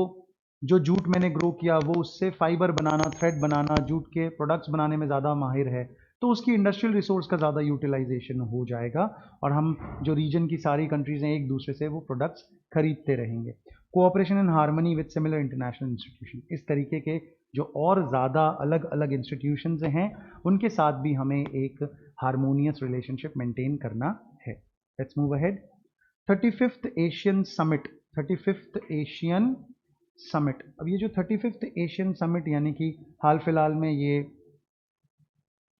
S1: जो जूट मैंने ग्रो किया वो उससे फाइबर बनाना, थ्रेड बनाना, जूट के प्रोडक्ट्स बनाने में ज़्यादा माहिर है, तो उसकी इंडस्ट्रियल रिसोर्स का ज़्यादा यूटिलाइजेशन हो जाएगा और हम जो रीजन की सारी कंट्रीज़ हैं एक दूसरे से वो प्रोडक्ट्स खरीदते रहेंगे। Cooperation and harmony with similar international institution, इस तरीके के जो और ज़्यादा अलग अलग इंस्टीट्यूशंस हैं उनके साथ भी हमें एक हारमोनियस रिलेशनशिप मेंटेन करना है। Let's move ahead. 35th ASEAN summit, 35th ASEAN summit. अब ये जो 35th एशियन समिट यानी कि हाल फिलहाल में ये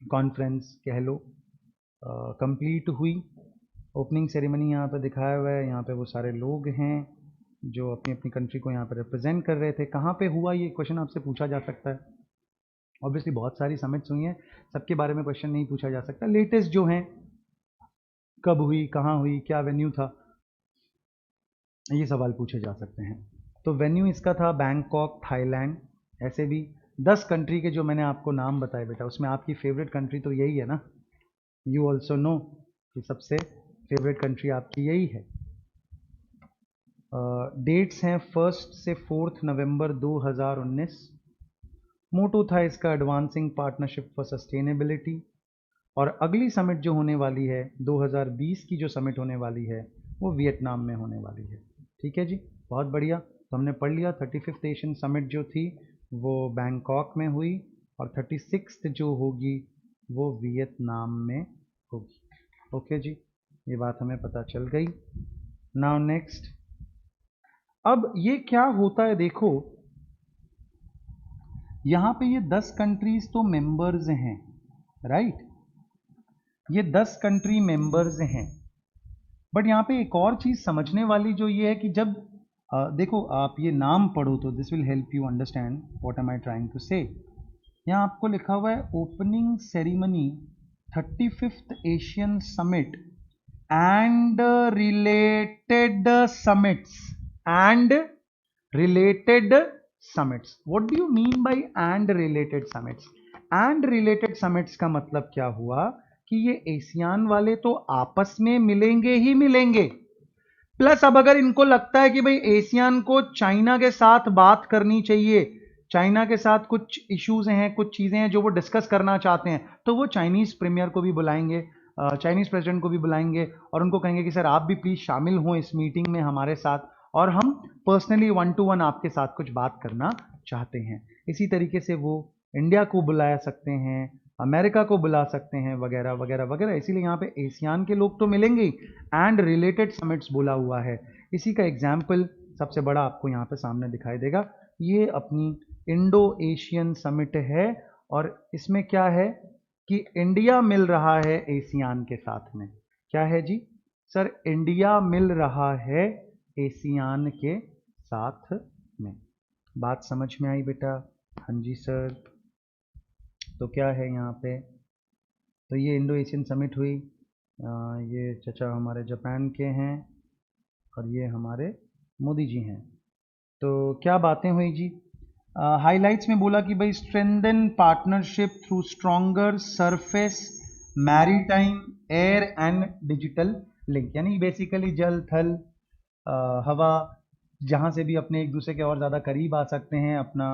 S1: कॉन्फ्रेंस कह लो कंप्लीट हुई। ओपनिंग सेरेमनी यहाँ पे दिखाया हुआ है, यहाँ पे वो सारे लोग हैं जो अपनी अपनी कंट्री को यहाँ पे रिप्रेजेंट कर रहे थे। कहाँ पे हुआ ये क्वेश्चन आपसे पूछा जा सकता है। ऑब्वियसली बहुत सारी समिट्स हुई हैं, सबके बारे में क्वेश्चन नहीं पूछा जा सकता। लेटेस्ट जो हैं, कब हुई, कहाँ हुई, क्या वेन्यू था, ये सवाल पूछे जा सकते हैं। तो वेन्यू इसका था बैंकॉक, थाईलैंड। ऐसे भी 10 कंट्री के जो मैंने आपको नाम बताए बेटा, उसमें आपकी फेवरेट कंट्री तो यही है ना। यू ऑल्सो नो कि सबसे फेवरेट कंट्री आपकी यही है। डेट्स हैं 1 से 4 नवंबर 2019। मोटो था इसका एडवांसिंग पार्टनरशिप फॉर सस्टेनेबिलिटी। और अगली समिट जो होने वाली है 2020 की, जो समिट होने वाली है वो वियतनाम में होने वाली है। ठीक है जी, बहुत बढ़िया। तो हमने पढ़ लिया 35th एशियन समिट जो थी वो बैंकॉक में हुई और 36th जो होगी वो वियतनाम में होगी। ओके जी, ये बात हमें पता चल गई। नाउ नेक्स्ट, अब ये क्या होता है देखो, यहाँ पे ये 10 कंट्रीज तो मेंबर्स हैं, राइट, ये 10 कंट्री मेंबर्स हैं। बट यहाँ पे एक और चीज समझने वाली जो ये है कि जब देखो आप ये नाम पढ़ो तो this will help you understand what am I trying to say. यहाँ आपको लिखा हुआ है opening ceremony 35th ASEAN summit and related summits, and related summits. What do you mean by and related summits? And related summits का मतलब क्या हुआ कि ये एशियान वाले तो आपस में मिलेंगे ही मिलेंगे, प्लस अब अगर इनको लगता है कि भाई एशियान को चाइना के साथ बात करनी चाहिए, चाइना के साथ कुछ इश्यूज हैं, कुछ चीजें हैं जो वो डिस्कस करना चाहते हैं, तो वो चाइनीज प्रीमियर को भी बुलाएंगे, चाइनीज प्रेसिडेंट को भी बुलाएंगे और उनको कहेंगे कि सर आप भी प्लीज शामिल हों इस मीटिंग में हमारे साथ, और हम पर्सनली 1 to 1 आपके साथ कुछ बात करना चाहते हैं। इसी तरीके से वो इंडिया को बुला सकते हैं, अमेरिका को बुला सकते हैं, वगैरह वगैरह वगैरह। इसीलिए यहाँ पे एशियान के लोग तो मिलेंगे ही, एंड रिलेटेड समिट्स बोला हुआ है। इसी का एग्जाम्पल सबसे बड़ा आपको यहाँ पे सामने दिखाई देगा। ये अपनी इंडो एशियन समिट है, और इसमें क्या है कि इंडिया मिल रहा है एशियान के साथ में। क्या है जी सर? इंडिया मिल रहा है एशियान के साथ में। बात समझ में आई बेटा? हाँ जी सर। तो क्या है यहाँ पे? तो ये इंडो एशियन समिट हुई। ये चचा हमारे जापान के हैं, और ये हमारे मोदी जी हैं। तो क्या बातें हुई जी? हाइलाइट्स में बोला कि भाई strengthen partnership through stronger surface maritime air and digital link, यानी बेसिकली जल थल हवा, जहाँ से भी अपने एक दूसरे के और ज़्यादा करीब आ सकते हैं, अपना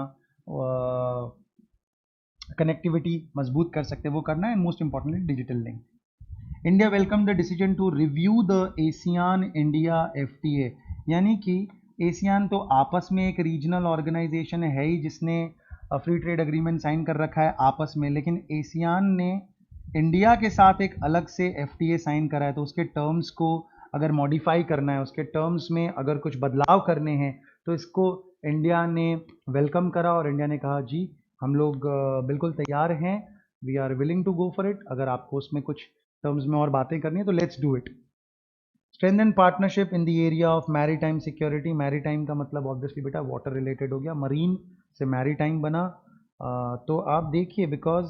S1: कनेक्टिविटी मजबूत कर सकते हैं, वो करना है। Most importantly digital link. India welcome the decision to review the ASEAN India FTA, यानी कि एशियान तो आपस में एक रीजनल ऑर्गेनाइजेशन है ही, जिसने फ्री ट्रेड एग्रीमेंट साइन कर रखा है आपस में, लेकिन एशियान ने इंडिया के साथ एक अलग से एफटीए साइन करा है। तो उसके टर्म्स को अगर मॉडिफाई करना है, उसके टर्म्स में अगर कुछ बदलाव करने हैं, तो इसको इंडिया ने वेलकम करा, और इंडिया ने कहा जी हम लोग बिल्कुल तैयार हैं, we are willing to go for it. अगर आपको उसमें कुछ टर्म्स में और बातें करनी है तो let's do it. Strengthen partnership in the area of maritime security. Maritime का मतलब ऑब्वियसली बेटा वाटर रिलेटेड हो गया, मरीन से मैरीटाइम बना। तो आप देखिए, बिकॉज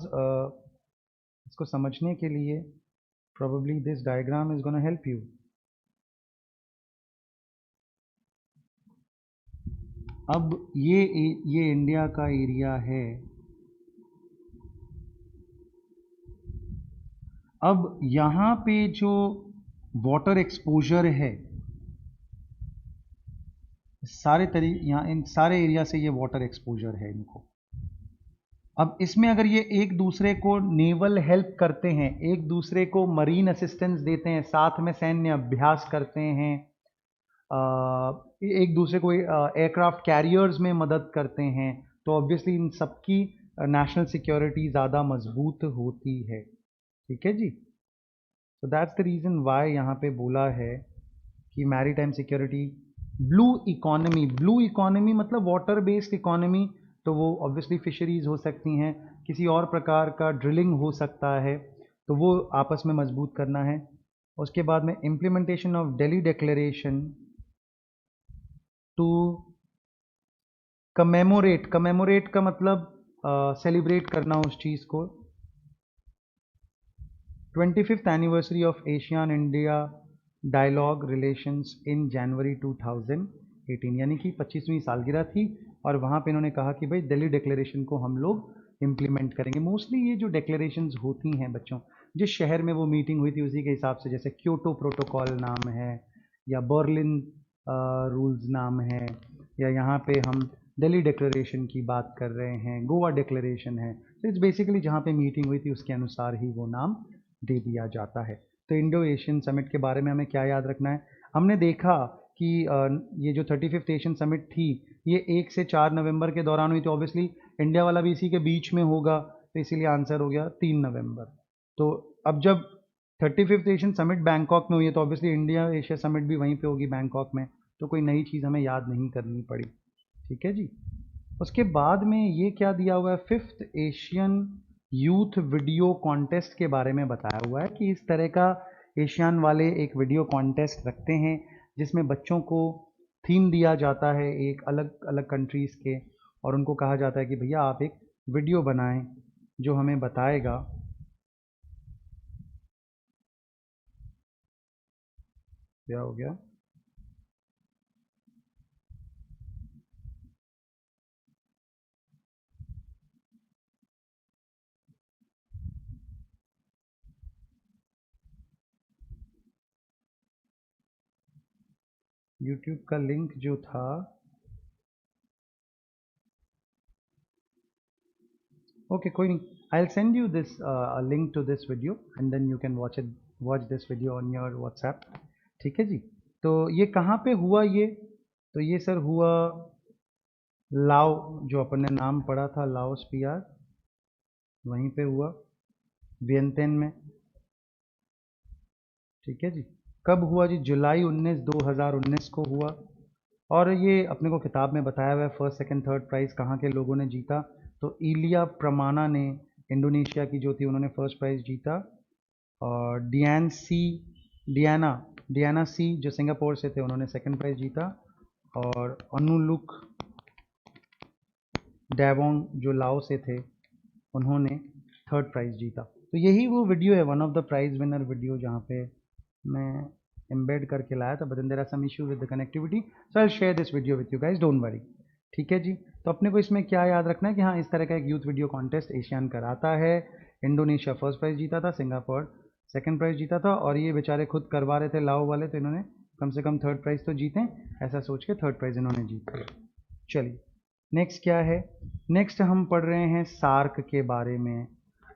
S1: इसको समझने के लिए probably this diagram is going to help you. अब ये इंडिया का एरिया है। अब यहाँ पे जो वाटर एक्सपोजर है, यहाँ इन सारे एरिया से ये वाटर एक्सपोजर है इनको। अब इसमें अगर ये एक दूसरे को नेवल हेल्प करते हैं, एक दूसरे को मरीन असिस्टेंस देते हैं, साथ में सैन्य अभ्यास करते हैं, एक दूसरे को एयरक्राफ्ट कैरियर्स में मदद करते हैं, तो ऑब्वियसली इन सबकी नेशनल सिक्योरिटी ज़्यादा मजबूत होती है। ठीक है जी। तो दैट्स द रीज़न वाई यहाँ पे बोला है कि maritime security, blue economy. Blue economy मतलब वाटर बेस्ड इकोनॉमी, तो वो ऑब्वियसली फिशरीज हो सकती हैं, किसी और प्रकार का ड्रिलिंग हो सकता है, तो वो आपस में मजबूत करना है। उसके बाद में implementation of Delhi declaration to commemorate. Commemorate का मतलब सेलिब्रेट करना उस चीज़ को। 25th anniversary of ASEAN India dialogue relations in January 2018, यानी कि 25वीं सालगिरह थी, और वहाँ पे इन्होंने कहा कि भाई दिल्ली डिक्लेरेशन को हम लोग इम्प्लीमेंट करेंगे। मोस्टली ये जो डिक्लेरेशंस होती हैं बच्चों, जिस शहर में वो मीटिंग हुई थी उसी के हिसाब से, जैसे क्योटो प्रोटोकॉल नाम है, या बर्लिन रूल्स नाम है, या यहाँ पे हम दिल्ली डिक्लेरेशन की बात कर रहे हैं, गोवा डिक्लेरेशन है, तो इट्स बेसिकली जहाँ पे मीटिंग हुई थी उसके अनुसार ही वो नाम दे दिया जाता है। तो इंडो एशियन समिट के बारे में हमें क्या याद रखना है? हमने देखा कि ये जो 35th एशियन समिट थी, ये 1 से 4 नवंबर के दौरान हुई, तो ऑब्वियसली इंडिया वाला भी इसी के बीच में होगा, तो इसीलिए आंसर हो गया 3 नवंबर। तो अब जब 35th एशियन समिट बैंकॉक में हुई है, तो ऑब्वियसली इंडिया एशिया समिट भी वहीं पे होगी बैंकॉक में, तो कोई नई चीज़ हमें याद नहीं करनी पड़ी। ठीक है जी। उसके बाद में ये क्या दिया हुआ है, 5th Asian youth video contest के बारे में बताया हुआ है कि इस तरह का एशियान वाले एक वीडियो कॉन्टेस्ट रखते हैं, जिसमें बच्चों को थीम दिया जाता है एक अलग अलग कंट्रीज़ के, और उनको कहा जाता है कि भैया आप एक वीडियो बनाएं जो हमें बताएगा। क्या हो गया? यूट्यूब का लिंक जो था, ओके कोई नहीं, I will send you this link to this video, and then you can watch this video on your WhatsApp. ठीक है जी। तो ये कहाँ पे हुआ ये? तो ये सर हुआ लाओ, जो अपन ने नाम पढ़ा था, लाओस पीआर, वहीं पे हुआ वियंतियन में। ठीक है जी। कब हुआ जी? जुलाई 19 2019 को हुआ। और ये अपने को किताब में बताया हुआ है फर्स्ट सेकंड थर्ड प्राइज़ कहाँ के लोगों ने जीता। तो इलिया प्रमाना ने, इंडोनेशिया की जो थी, उन्होंने फर्स्ट प्राइज़ जीता। और डियाना डियाना सी जो सिंगापुर से थे, उन्होंने सेकंड प्राइज़ जीता। और अनुलुक डेवोंग जो लाओ से थे, उन्होंने थर्ड प्राइज़ जीता। तो यही वो वीडियो है, one of the prize winner video, जहाँ पे मैं एम्बेड करके लाया था, but then there are some issue with the connectivity, so I will share this video with you guys, don't worry. ठीक है जी। तो अपने को इसमें क्या याद रखना है कि हाँ, इस तरह का एक यूथ वीडियो कॉन्टेस्ट एशियान कराता है। इंडोनेशिया फर्स्ट प्राइज़ जीता था, सिंगापुर सेकंड प्राइज़ जीता था, और ये बेचारे खुद करवा रहे थे लाओ वाले, तो इन्होंने कम से कम थर्ड प्राइज़ तो जीते, ऐसा सोच के थर्ड प्राइज़ इन्होंने जीत लिया। चलिए नेक्स्ट क्या है? नेक्स्ट हम पढ़ रहे हैं सार्क के बारे में।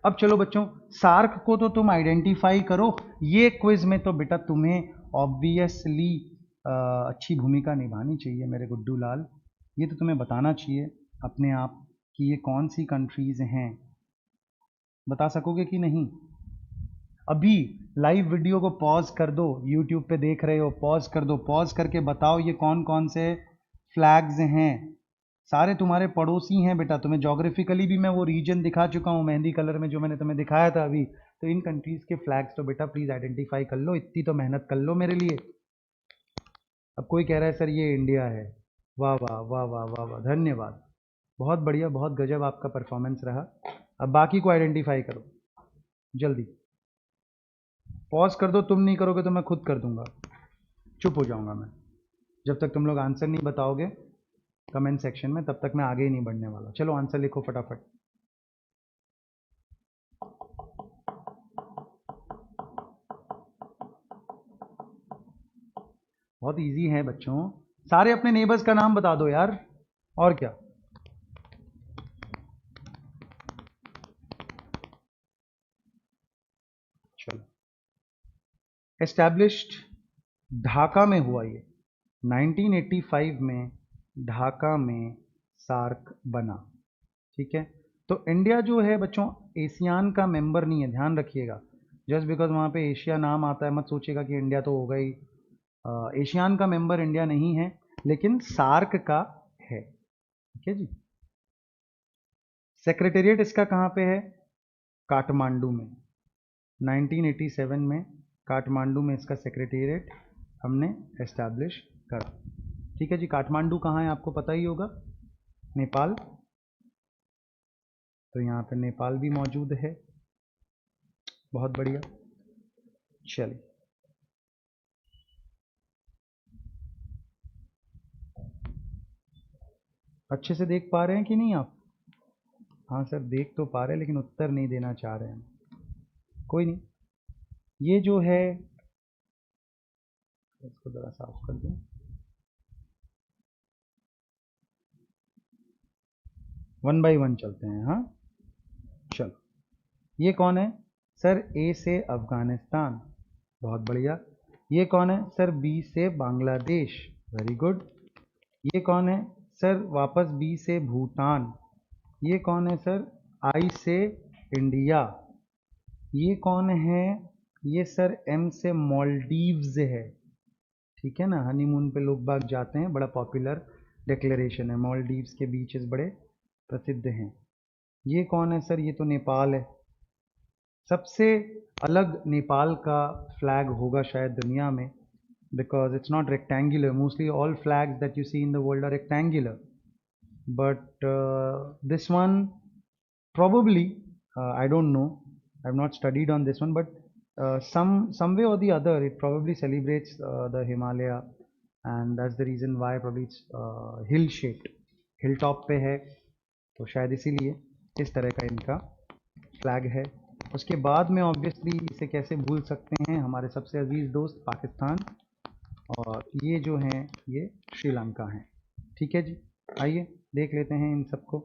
S1: अब चलो बच्चों, सार्क को तो तुम आइडेंटिफाई करो। ये क्विज में तो बेटा तुम्हें ऑब्वियसली अच्छी भूमिका निभानी चाहिए मेरे गुड्डू लाल। ये तो तुम्हें बताना चाहिए अपने आप कि ये कौन सी कंट्रीज हैं। बता सकोगे कि नहीं? अभी लाइव वीडियो को पॉज कर दो, यूट्यूब पे देख रहे हो, पॉज कर दो, पॉज करके बताओ ये कौन कौन से फ्लैग्स हैं। सारे तुम्हारे पड़ोसी हैं बेटा। तुम्हें जोग्राफिकली भी मैं वो रीजन दिखा चुका हूँ मेहंदी कलर में, जो मैंने तुम्हें दिखाया था अभी। तो इन कंट्रीज के फ्लैग्स तो बेटा प्लीज आइडेंटिफाई कर लो, इतनी तो मेहनत कर लो मेरे लिए। अब कोई कह रहा है सर ये इंडिया है। वाह वाह वाह वाह वाह वाह, धन्यवाद, बहुत बढ़िया, बहुत गजब आपका परफॉर्मेंस रहा। अब बाकी को आइडेंटिफाई करो जल्दी। पॉज कर दो, तुम नहीं करोगे तो मैं खुद कर दूंगा, चुप हो जाऊंगा मैं जब तक तुम लोग आंसर नहीं बताओगे कमेंट सेक्शन में, तब तक मैं आगे ही नहीं बढ़ने वाला। चलो आंसर लिखो फटाफट। बहुत इजी है बच्चों, सारे अपने नेबर्स का नाम बता दो यार, और क्या। चलो, एस्टैब्लिश्ड ढाका में हुआ ये 1985 में, ढाका में सार्क बना। ठीक है। तो इंडिया जो है बच्चों एशियान का मेंबर नहीं है, ध्यान रखिएगा। जस्ट बिकॉज वहाँ पे एशिया नाम आता है मत सोचिएगा कि इंडिया तो होगा ही। एशियान का मेंबर इंडिया नहीं है, लेकिन सार्क का है। ठीक है जी। सेक्रेटेरिएट इसका कहाँ पे है? काठमांडू में। 1987 में काठमांडू में इसका सेक्रेटेरिएट हमने एस्टैब्लिश करा। ठीक है जी। काठमांडू कहाँ है आपको पता ही होगा, नेपाल। तो यहाँ पे नेपाल भी मौजूद है, बहुत बढ़िया। चलिए, अच्छे से देख पा रहे हैं कि नहीं आप? हाँ सर देख तो पा रहे हैं, लेकिन उत्तर नहीं देना चाह रहे हैं। कोई नहीं, ये जो है, इसको ज़रा साफ कर दें। वन बाई वन चलते हैं, हाँ। चलो, ये कौन है? सर ए से अफगानिस्तान, बहुत बढ़िया। ये कौन है? सर बी से बांग्लादेश, वेरी गुड। ये कौन है? सर वापस बी से भूटान। ये कौन है सर? आई से इंडिया। ये कौन है? ये सर एम से मालदीव्स है। ठीक है ना, हनीमून पे लोग बाग जाते हैं, बड़ा पॉपुलर डिक्लेरेशन है, मालदीव्स के बीचेस बड़े प्रसिद्ध हैं। ये कौन है सर? ये तो नेपाल है। सबसे अलग नेपाल का फ्लैग होगा शायद दुनिया में, because it's not rectangular. Mostly all flags that you see in the world are rectangular, but this one probably, I don't know, I've not studied on this one, but some way or the other it probably celebrates the Himalaya, and that's the reason why probably it's hill shaped, hilltop पे है, तो शायद इसीलिए इस तरह का इनका flag है। उसके बाद में ऑब्वियसली इसे कैसे भूल सकते हैं, हमारे सबसे अजीज़ दोस्त पाकिस्तान, और ये जो हैं ये श्रीलंका हैं। ठीक है जी। आइए देख लेते हैं इन सबको।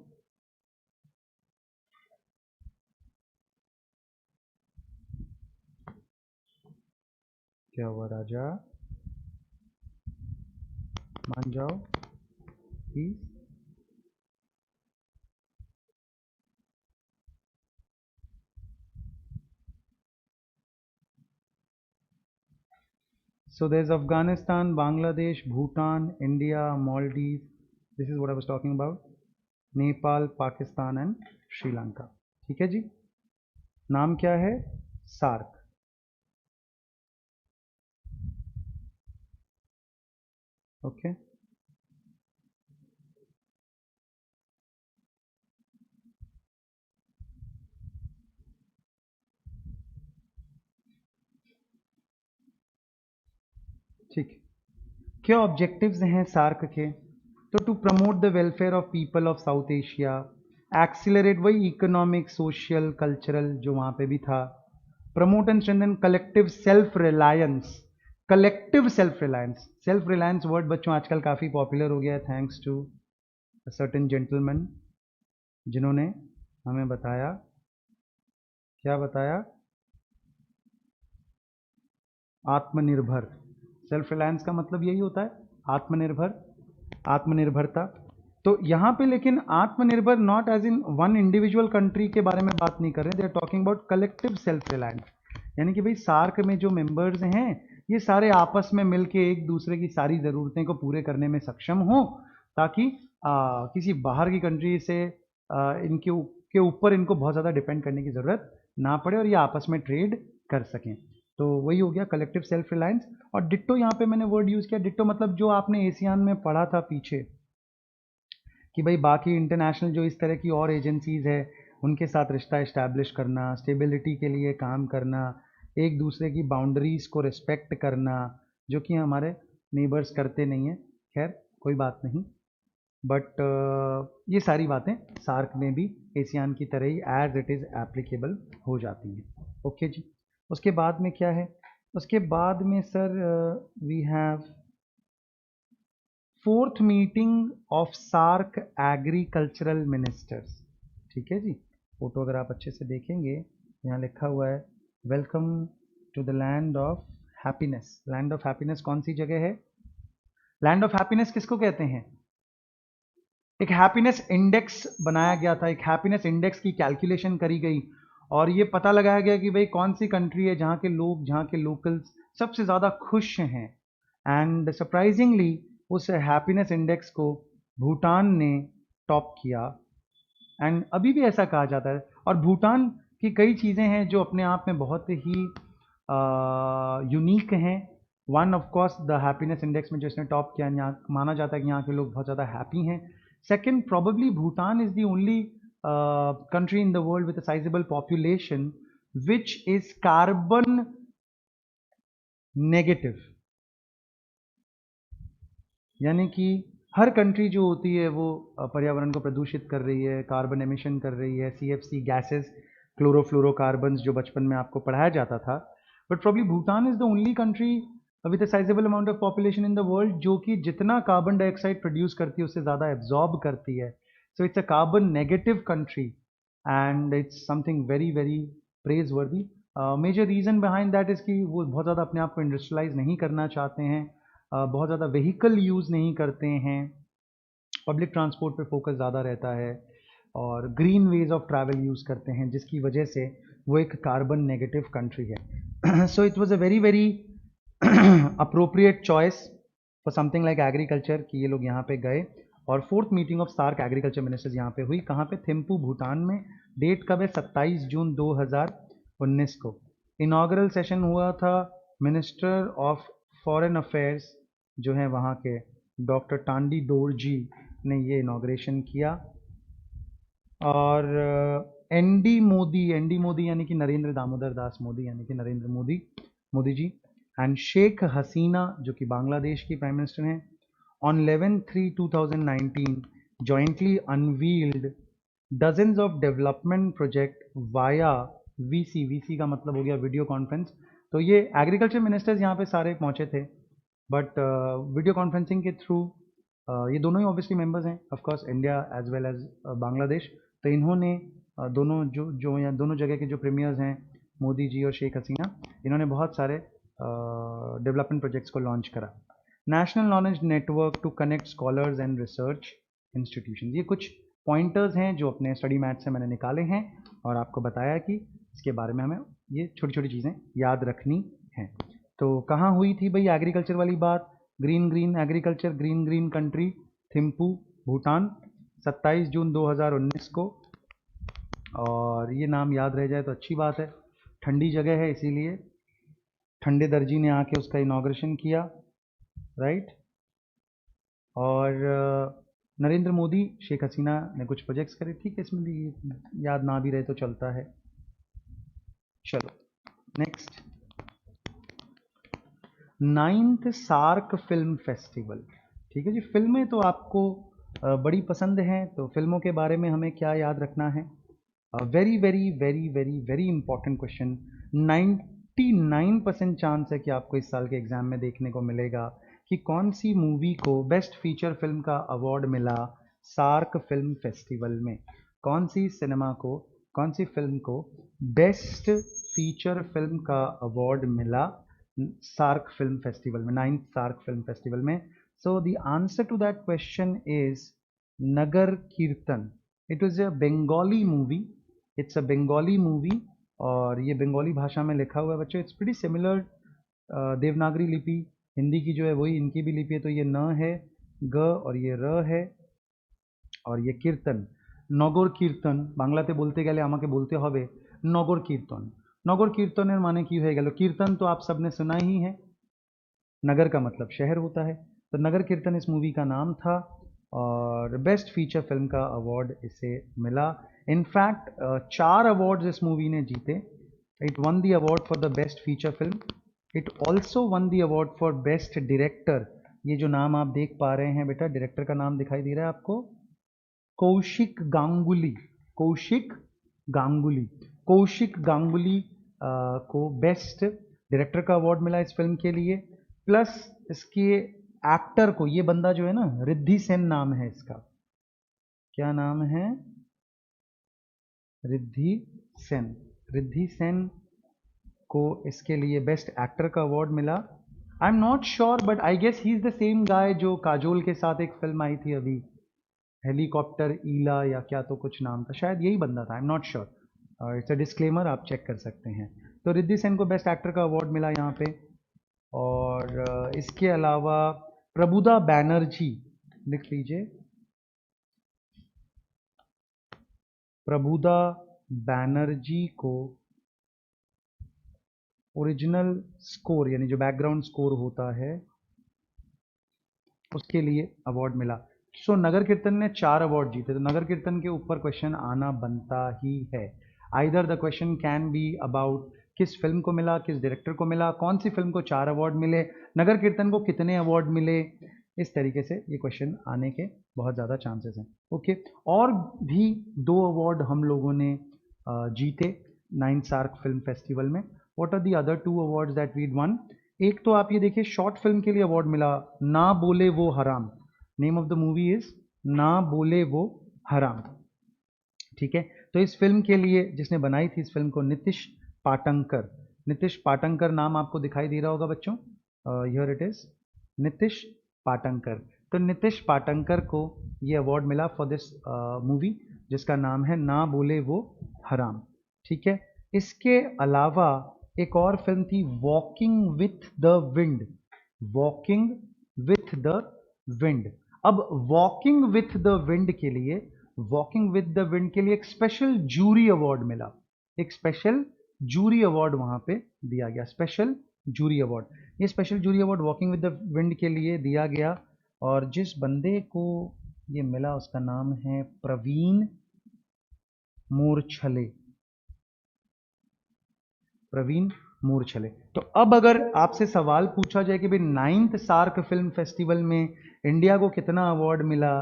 S1: क्या हुआ राजा, मान जाओ please. So there's Afghanistan, Bangladesh, Bhutan, India, Maldives. This is what I was talking about. Nepal, Pakistan and Sri Lanka. ठीक है जी, नाम क्या है? सार्क। ओके, ठीक। क्या ऑब्जेक्टिव्स हैं सार्क के? तो to promote the welfare of people of South Asia, accelerate वही इकोनॉमिक, सोशल, कल्चरल जो वहाँ पे भी था, promote and strengthen collective self reliance. Collective self reliance, self reliance word बच्चों आजकल काफ़ी पॉपुलर हो गया है, थैंक्स टू सर्टेन जेंटलमैन जिन्होंने हमें बताया, क्या बताया? आत्मनिर्भर। सेल्फ रिलायंस का मतलब यही होता है, आत्मनिर्भर, आत्मनिर्भरता। तो यहाँ पे लेकिन आत्मनिर्भर not as in one individual country के बारे में बात नहीं कर रहे, they are talking about collective self reliance. यानी कि भाई सार्क में जो मेंबर्स हैं ये सारे आपस में मिलके एक दूसरे की सारी ज़रूरतें को पूरे करने में सक्षम हो, ताकि किसी बाहर की कंट्री से के ऊपर इनको बहुत ज़्यादा डिपेंड करने की ज़रूरत ना पड़े और ये आपस में ट्रेड कर सकें। तो वही हो गया कलेक्टिव सेल्फ रिलायंस। और डिट्टो यहाँ पे मैंने वर्ड यूज़ किया, डिट्टो मतलब जो आपने एशियान में पढ़ा था पीछे कि भाई बाकी इंटरनेशनल जो इस तरह की और एजेंसीज़ है उनके साथ रिश्ता इस्टेब्लिश करना, स्टेबिलिटी के लिए काम करना, एक दूसरे की बाउंड्रीज़ को रिस्पेक्ट करना, जो कि हमारे नेबर्स करते नहीं हैं। खैर कोई बात नहीं, बट ये सारी बातें सार्क में भी एशियान की तरह ही एज इट इज़ एप्लीकेबल हो जाती हैं। ओके जी, उसके बाद में क्या है? उसके बाद में sir we have fourth meeting of SAARC agricultural ministers. ठीक है जी, फोटो अगर आप अच्छे से देखेंगे यहाँ लिखा हुआ है welcome to the land of happiness. Land of happiness कौन सी जगह है? लैंड ऑफ हैप्पीनेस किसको कहते हैं? एक हैप्पीनेस इंडेक्स बनाया गया था, एक हैप्पीनेस इंडेक्स की कैलकुलेशन करी गई और ये पता लगाया गया कि भाई कौन सी कंट्री है जहाँ के लोग, जहाँ के लोकल्स सबसे ज़्यादा खुश हैं। एंड सरप्राइजिंगली उस हैप्पीनेस इंडेक्स को भूटान ने टॉप किया। एंड अभी भी ऐसा कहा जाता है। और भूटान की कई चीज़ें हैं जो अपने आप में बहुत ही यूनिक हैं। One of course the happiness index में जो इसने टॉप किया, यहाँ माना जाता है कि यहाँ के लोग बहुत ज़्यादा हैप्पी हैं। Second, probably Bhutan is the only country in the world with a sizable population which is carbon negative। यानी कि हर कंट्री जो होती है वो पर्यावरण को प्रदूषित कर रही है, कार्बन एमिशन कर रही है, CFC गैसेस, क्लोरोफ्लोरोकार्बन्स जो बचपन में आपको पढ़ाया जाता था। But probably Bhutan is the only country with a sizeable amount of population in the world जो कि जितना कार्बन डाइऑक्साइड प्रोड्यूस करती है उससे ज़्यादा एब्जॉर्ब करती है। So it's a carbon negative country and it's something very very praiseworthy. Major reason behind that is कि वो बहुत ज़्यादा अपने आप को इंडस्ट्रियलाइज नहीं करना चाहते हैं, बहुत ज़्यादा व्हीकल यूज़ नहीं करते हैं, पब्लिक ट्रांसपोर्ट पे फोकस ज़्यादा रहता है और green ways of travel use करते हैं, जिसकी वजह से वो एक कार्बन नेगेटिव कंट्री है। So it was a very very appropriate choice for something like agriculture कि ये लोग यहाँ पे गए। और fourth meeting of SAARC agriculture ministers यहाँ पे हुई, कहाँ पे? थिम्पू, भूटान में। डेट कब है? 27 जून 2019 को। इनाग्रल सेशन हुआ था मिनिस्टर ऑफ फॉरेन अफेयर्स जो हैं वहाँ के डॉक्टर टांडी दोरजी ने ये इनाग्रेशन किया। और एनडी मोदी यानी कि नरेंद्र दामोदर दास मोदी यानी कि नरेंद्र मोदी जी एंड शेख हसीना जो कि बांग्लादेश की प्राइम मिनिस्टर हैं, on 11/3/2019 jointly unveiled dozens of development project via VC का मतलब हो गया वीडियो कॉन्फ्रेंस। तो ये एग्रीकल्चर मिनिस्टर्स यहाँ पे सारे पहुँचे थे, बट वीडियो कॉन्फ्रेंसिंग के थ्रू ये दोनों ही ऑब्वियसली मेंबर्स हैं of course, India as well as Bangladesh. तो इन्होंने दोनों जो यहाँ दोनों जगह के जो प्रीमियर्स हैं मोदी जी और शेख हसीना, इन्होंने बहुत सारे डेवलपमेंट प्रोजेक्ट्स को लॉन्च करा। National knowledge network to connect scholars and research institution, ये कुछ पॉइंटर्स हैं जो अपने स्टडी मैट से मैंने निकाले हैं और आपको बताया कि इसके बारे में हमें ये छोटी छोटी चीज़ें याद रखनी हैं। तो कहाँ हुई थी भाई एग्रीकल्चर वाली बात? Green green agriculture, green green country, Thimphu, Bhutan, 27 जून 2019 को। और ये नाम याद रह जाए तो अच्छी बात है, ठंडी जगह है इसीलिए ठंडे दर्जी ने आके उसका इनॉग्रेशन किया, राइट। और नरेंद्र मोदी, शेख हसीना ने कुछ प्रोजेक्ट्स करे, ठीक है, इसमें भी याद ना भी रहे तो चलता है। चलो next, 9th SAARC film festival. ठीक है जी, फिल्में तो आपको बड़ी पसंद हैं, तो फिल्मों के बारे में हमें क्या याद रखना है? Very very very very very important question. 99% chance है कि आपको इस साल के एग्जाम में देखने को मिलेगा कि कौन सी मूवी को बेस्ट फीचर फिल्म का अवार्ड मिला सार्क फिल्म फेस्टिवल में। कौन सी सिनेमा को, कौन सी फिल्म को बेस्ट फीचर फिल्म का अवार्ड मिला सार्क फिल्म फेस्टिवल में, 9th सार्क फिल्म फेस्टिवल में? So the answer to that question is Nagarkirtan. It was a Bengali movie, it's a Bengali movie, और ये बंगाली भाषा में लिखा हुआ है बच्चों। इट्स प्रीटी सिमिलर, देवनागरी लिपि हिंदी की जो है वही इनकी भी लिपि है। तो ये न है, ग, और ये र है, और ये कीर्तन, नगर कीर्तन बांग्लाते बोलते गেলে আমাকে बोलते হবে नगर कीर्तन। नगर कीर्तনের মানে কি হয়ে গেল? कीर्तन तो आप सबने सुना ही है, नगर का मतलब शहर होता है, तो नगर कीर्तन इस मूवी का नाम था, और बेस्ट फीचर फिल्म का अवार्ड इसे मिला। इनफैक्ट 4 अवार्ड्स इस मूवी ने जीते। It one the award for the best feature film, it also one the award for best director. ये जो नाम आप देख पा रहे हैं बेटा, डायरेक्टर का नाम दिखाई दे रहा है आपको, कौशिक गांगुली। कौशिक गांगुली, कौशिक गांगुली को बेस्ट डायरेक्टर का अवार्ड मिला इस फिल्म के लिए। प्लस इसके एक्टर को, ये बंदा जो है ना, रिद्धि सेन नाम है इसका, क्या नाम है? रिद्धि सेन। रिद्धि सेन को इसके लिए बेस्ट एक्टर का अवार्ड मिला। I am not sure but I guess he is the same guy जो काजोल के साथ एक फिल्म आई थी अभी, हेलीकॉप्टर ईला या क्या तो कुछ नाम था, शायद यही बंदा था, आई am not sure. It's a disclaimer, आप चेक कर सकते हैं। तो रिद्धि सेन को बेस्ट एक्टर का अवार्ड मिला यहाँ पे। और इसके अलावा प्रबुदा बैनर्जी, लिख लीजिए, प्रबुदा बैनर्जी को ओरिजिनल स्कोर यानी जो बैकग्राउंड स्कोर होता है उसके लिए अवार्ड मिला। सो नगर कीर्तन ने 4 अवार्ड जीते, तो नगर कीर्तन के ऊपर क्वेश्चन आना बनता ही है। Either the question can be about किस फिल्म को मिला, किस डायरेक्टर को मिला, कौन सी फिल्म को 4 अवार्ड मिले, नगर कीर्तन को कितने अवार्ड मिले, इस तरीके से ये क्वेश्चन आने के बहुत ज़्यादा चांसेस हैं। ओके, और भी 2 अवार्ड हम लोगों ने जीते 9th सार्क फिल्म फेस्टिवल में। What are the other 2 awards that we won? एक तो आप ये देखिए, शॉर्ट फिल्म के लिए अवार्ड मिला, ना बोले वो हराम। Name of the movie is ना बोले वो हराम। ठीक है, तो इस फिल्म के लिए जिसने बनाई थी इस फिल्म को, नितिश पाटंकर। नितिश पाटंकर नाम आपको दिखाई दे रहा होगा बच्चों, हियर इट इज, नितिश पाटंकर। तो नितिश पाटंकर को ये अवार्ड मिला फॉर दिस मूवी जिसका नाम है ना बोले वो हराम। ठीक है, इसके अलावा एक और फिल्म थी, walking with the wind. Walking with the wind. अब वॉकिंग विथ द विंड के लिए, वॉकिंग विथ द विंड के लिए एक स्पेशल जूरी अवार्ड मिला, एक स्पेशल जूरी अवार्ड वहां पे दिया गया, स्पेशल जूरी अवार्ड। ये special jury award walking with the wind के लिए दिया गया, और जिस बंदे को ये मिला उसका नाम है प्रवीण मूरछले। प्रवीण मूरछले। तो अब अगर आपसे सवाल पूछा जाए कि भाई 9th सार्क फिल्म फेस्टिवल में इंडिया को कितना अवार्ड मिला,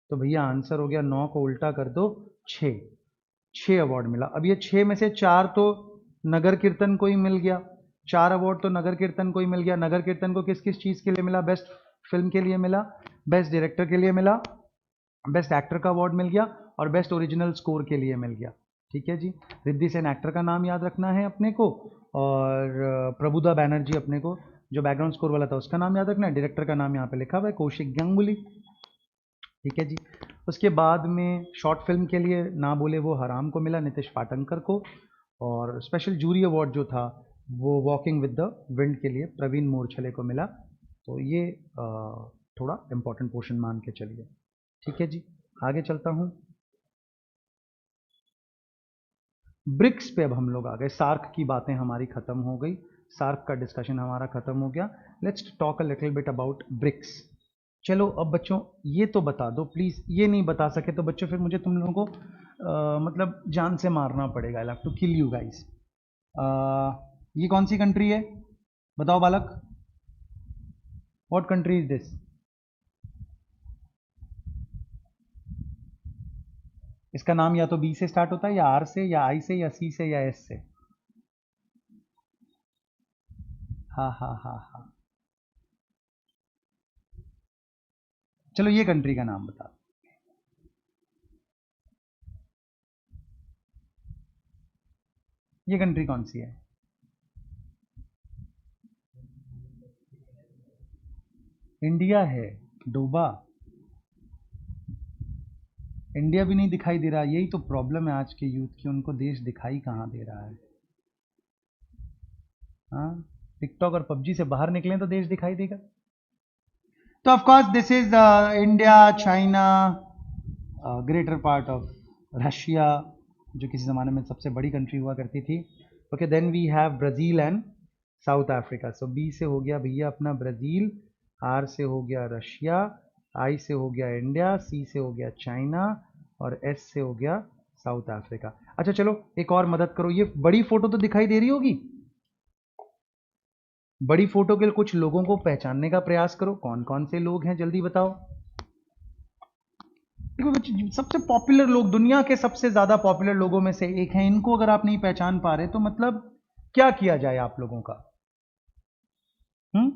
S1: तो भैया आंसर हो गया 9 को उल्टा कर दो 6 अवार्ड मिला। अब ये 6 में से 4 तो नगर कीर्तन को ही मिल गया, 4 अवार्ड तो नगर कीर्तन को ही मिल गया। नगर कीर्तन को किस किस चीज़ के लिए मिला? बेस्ट फिल्म के लिए मिला, बेस्ट डायरेक्टर के लिए मिला, बेस्ट एक्टर का अवार्ड मिल गया, और बेस्ट ओरिजिनल स्कोर के लिए मिल गया। ठीक है जी, रिद्धि सेन एक्टर का नाम याद रखना है अपने को, और प्रबुदा बैनर्जी अपने को जो बैकग्राउंड स्कोर वाला था उसका नाम याद रखना है। डायरेक्टर का नाम यहाँ पे लिखा हुआ है कौशिक गंगुली। ठीक है जी, उसके बाद में शॉर्ट फिल्म के लिए ना बोले वो हराम को मिला नितिश पाटंकर को, और स्पेशल जूरी अवार्ड जो था वो वॉकिंग विद द विंड के लिए प्रवीण मोरछले को मिला। तो ये थोड़ा इंपॉर्टेंट पोर्शन मान के चलिए। ठीक है जी, आगे चलता हूँ। ब्रिक्स पे अब हम लोग आ गए। सार्क की बातें हमारी खत्म हो गई, सार्क का डिस्कशन हमारा खत्म हो गया। Let's talk a little bit about BRICS. चलो अब बच्चों ये तो बता दो प्लीज़, ये नहीं बता सके तो बच्चों फिर मुझे तुम लोगों को मतलब जान से मारना पड़ेगा। I have to kill you guys. ये कौन सी कंट्री है बताओ बालक? What country is this? इसका नाम या तो बी से स्टार्ट होता है, या आर से, या आई से, या सी से, या एस से। हाँ हाँ हाँ हाँ, चलो ये कंट्री का नाम बता। ये कंट्री कौन सी है? इंडिया है। डूबा। इंडिया भी नहीं दिखाई दे रहा, यही तो प्रॉब्लम है आज के यूथ की, उनको देश दिखाई कहाँ दे रहा है। हाँ, टिकटॉक और पबजी से बाहर निकलें तो देश दिखाई देगा। तो of course this is India, China, greater part of Russia, जो किसी ज़माने में सबसे बड़ी कंट्री हुआ करती थी। Okay, then we have Brazil and South Africa. So B से हो गया भैया अपना ब्राज़ील, आर से हो गया रशिया, आई से हो गया इंडिया, सी से हो गया चाइना, और एस से हो गया साउथ अफ्रीका। अच्छा चलो एक और मदद करो, ये बड़ी फोटो तो दिखाई दे रही होगी। बड़ी फोटो के कुछ लोगों को पहचानने का प्रयास करो, कौन कौन से लोग हैं जल्दी बताओ। देखो बच्चे, सबसे पॉपुलर लोग, दुनिया के सबसे ज्यादा पॉपुलर लोगों में से एक हैं, इनको अगर आप नहीं पहचान पा रहे तो मतलब क्या किया जाए आप लोगों का? हम्म,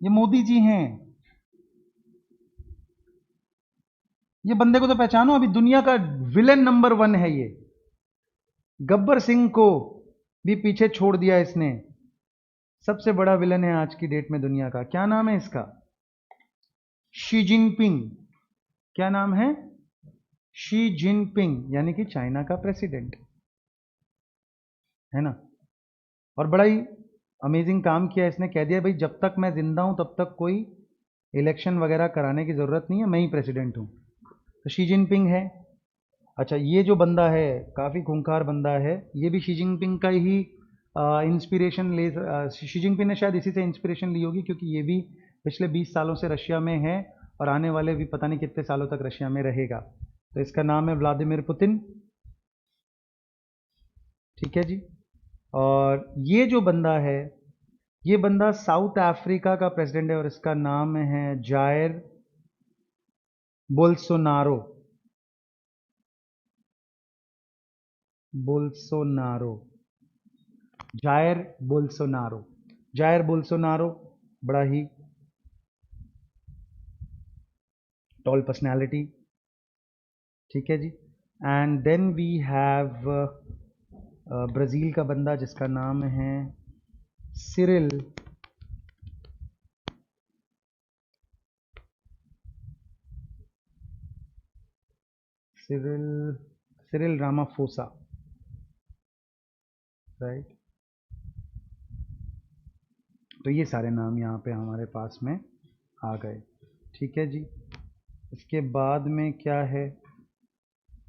S1: ये मोदी जी हैं। ये बंदे को तो पहचानो, अभी दुनिया का विलेन नंबर 1 है ये। गब्बर सिंह को भी पीछे छोड़ दिया इसने। सबसे बड़ा विलन है आज की डेट में दुनिया का। क्या नाम है इसका? Xi Jinping. क्या नाम है? शी जिनपिंग, यानी कि चाइना का प्रेसिडेंट है ना। और बड़ा ही अमेजिंग काम किया इसने, कह दिया भाई जब तक मैं जिंदा हूं तब तक कोई इलेक्शन वगैरह कराने की जरूरत नहीं है, मैं ही प्रेसिडेंट हूं। तो शी जिनपिंग है। अच्छा, ये जो बंदा है काफ़ी खूंखार बंदा है, ये भी शी जिनपिंग का ही इंस्पिरेशन ले, शी जिनपिंग ने शायद इसी से इंस्पिरेशन ली होगी, क्योंकि ये भी पिछले 20 सालों से रशिया में है और आने वाले भी पता नहीं कितने सालों तक रशिया में रहेगा। तो इसका नाम है व्लादिमीर पुतिन। ठीक है जी। और ये जो बंदा है, ये बंदा साउथ अफ्रीका का प्रेसिडेंट है और इसका नाम है Jair Bolsonaro. Bolsonaro, Jair Bolsonaro. Jair Bolsonaro बड़ा ही टॉल पर्सनैलिटी। ठीक है जी। And then we have Brazil का बंदा जिसका नाम है Cyril Cyril Cyril Ramaphosa, right. तो ये सारे नाम यहाँ पे हमारे पास में आ गए। ठीक है जी। इसके बाद में क्या है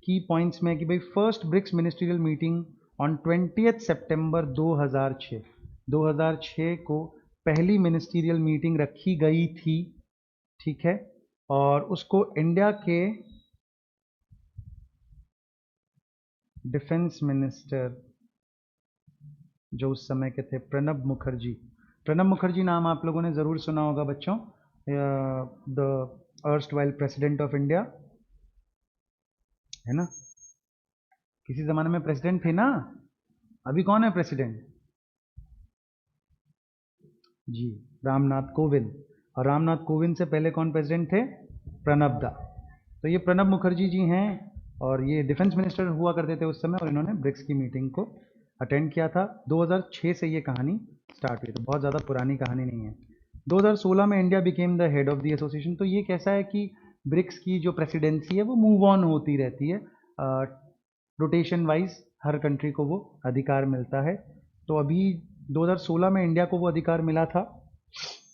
S1: की पॉइंट्स में कि भाई first BRICS ministerial meeting on 20 सितंबर 2006, 2006 को पहली मिनिस्ट्रियल मीटिंग रखी गई थी। ठीक है, और उसको इंडिया के डिफेंस मिनिस्टर जो उस समय के थे प्रणब मुखर्जी। प्रणब मुखर्जी नाम आप लोगों ने ज़रूर सुना होगा बच्चों, the erst while president of India, है ना। किसी ज़माने में प्रेसिडेंट थे ना। अभी कौन है प्रेसिडेंट? जी, रामनाथ कोविंद। और रामनाथ कोविंद से पहले कौन प्रेसिडेंट थे? प्रणब दा। तो ये प्रणब मुखर्जी जी हैं और ये डिफेंस मिनिस्टर हुआ करते थे उस समय, और इन्होंने ब्रिक्स की मीटिंग को अटेंड किया था। 2006 से ये कहानी स्टार्ट हुई, तो बहुत ज़्यादा पुरानी कहानी नहीं है। 2016 में India became the head of the association. तो ये कैसा है कि ब्रिक्स की जो प्रेसिडेंसी है वो मूव ऑन होती रहती है, रोटेशन वाइज हर कंट्री को वो अधिकार मिलता है। तो अभी 2016 में इंडिया को वो अधिकार मिला था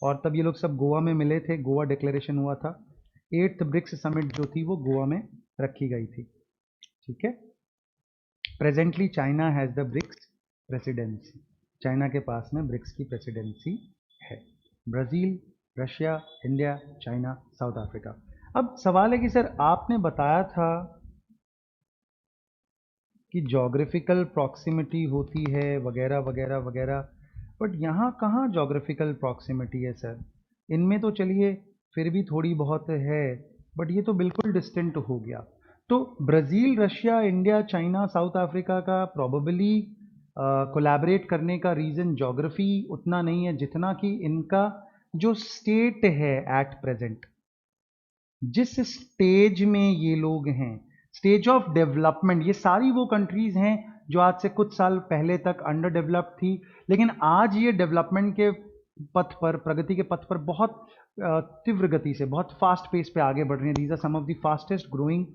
S1: और तब ये लोग सब गोवा में मिले थे, गोवा डिक्लेरेशन हुआ था। 8th ब्रिक्स समिट जो थी वो गोवा में रखी गई थी। ठीक है। Presently China has the BRICS presidency, China के पास में ब्रिक्स की प्रेसिडेंसी है। Brazil, Russia, India, China, South Africa. अब सवाल है कि सर आपने बताया था कि जोग्राफिकल प्रॉक्सिमिटी होती है वगैरह वगैरह वगैरह, बट यहाँ कहाँ जोग्राफिकल प्रॉक्सिमिटी है सर? इनमें तो चलिए फिर भी थोड़ी बहुत है, बट ये तो बिल्कुल डिस्टेंट हो गया। तो Brazil, Russia, India, China, South Africa का प्रोबेबली कोलैबोरेट करने का रीज़न जोग्राफी उतना नहीं है जितना कि इनका जो स्टेट है एट प्रेजेंट, जिस स्टेज में ये लोग हैं, स्टेज ऑफ डेवलपमेंट, ये सारी वो कंट्रीज हैं जो आज से कुछ साल पहले तक अंडर डेवलप्ड थी, लेकिन आज ये डेवलपमेंट के पथ पर, प्रगति के पथ पर बहुत तीव्र गति से, बहुत फास्ट पेस पे आगे बढ़ रही हैं। These are some of the fastest growing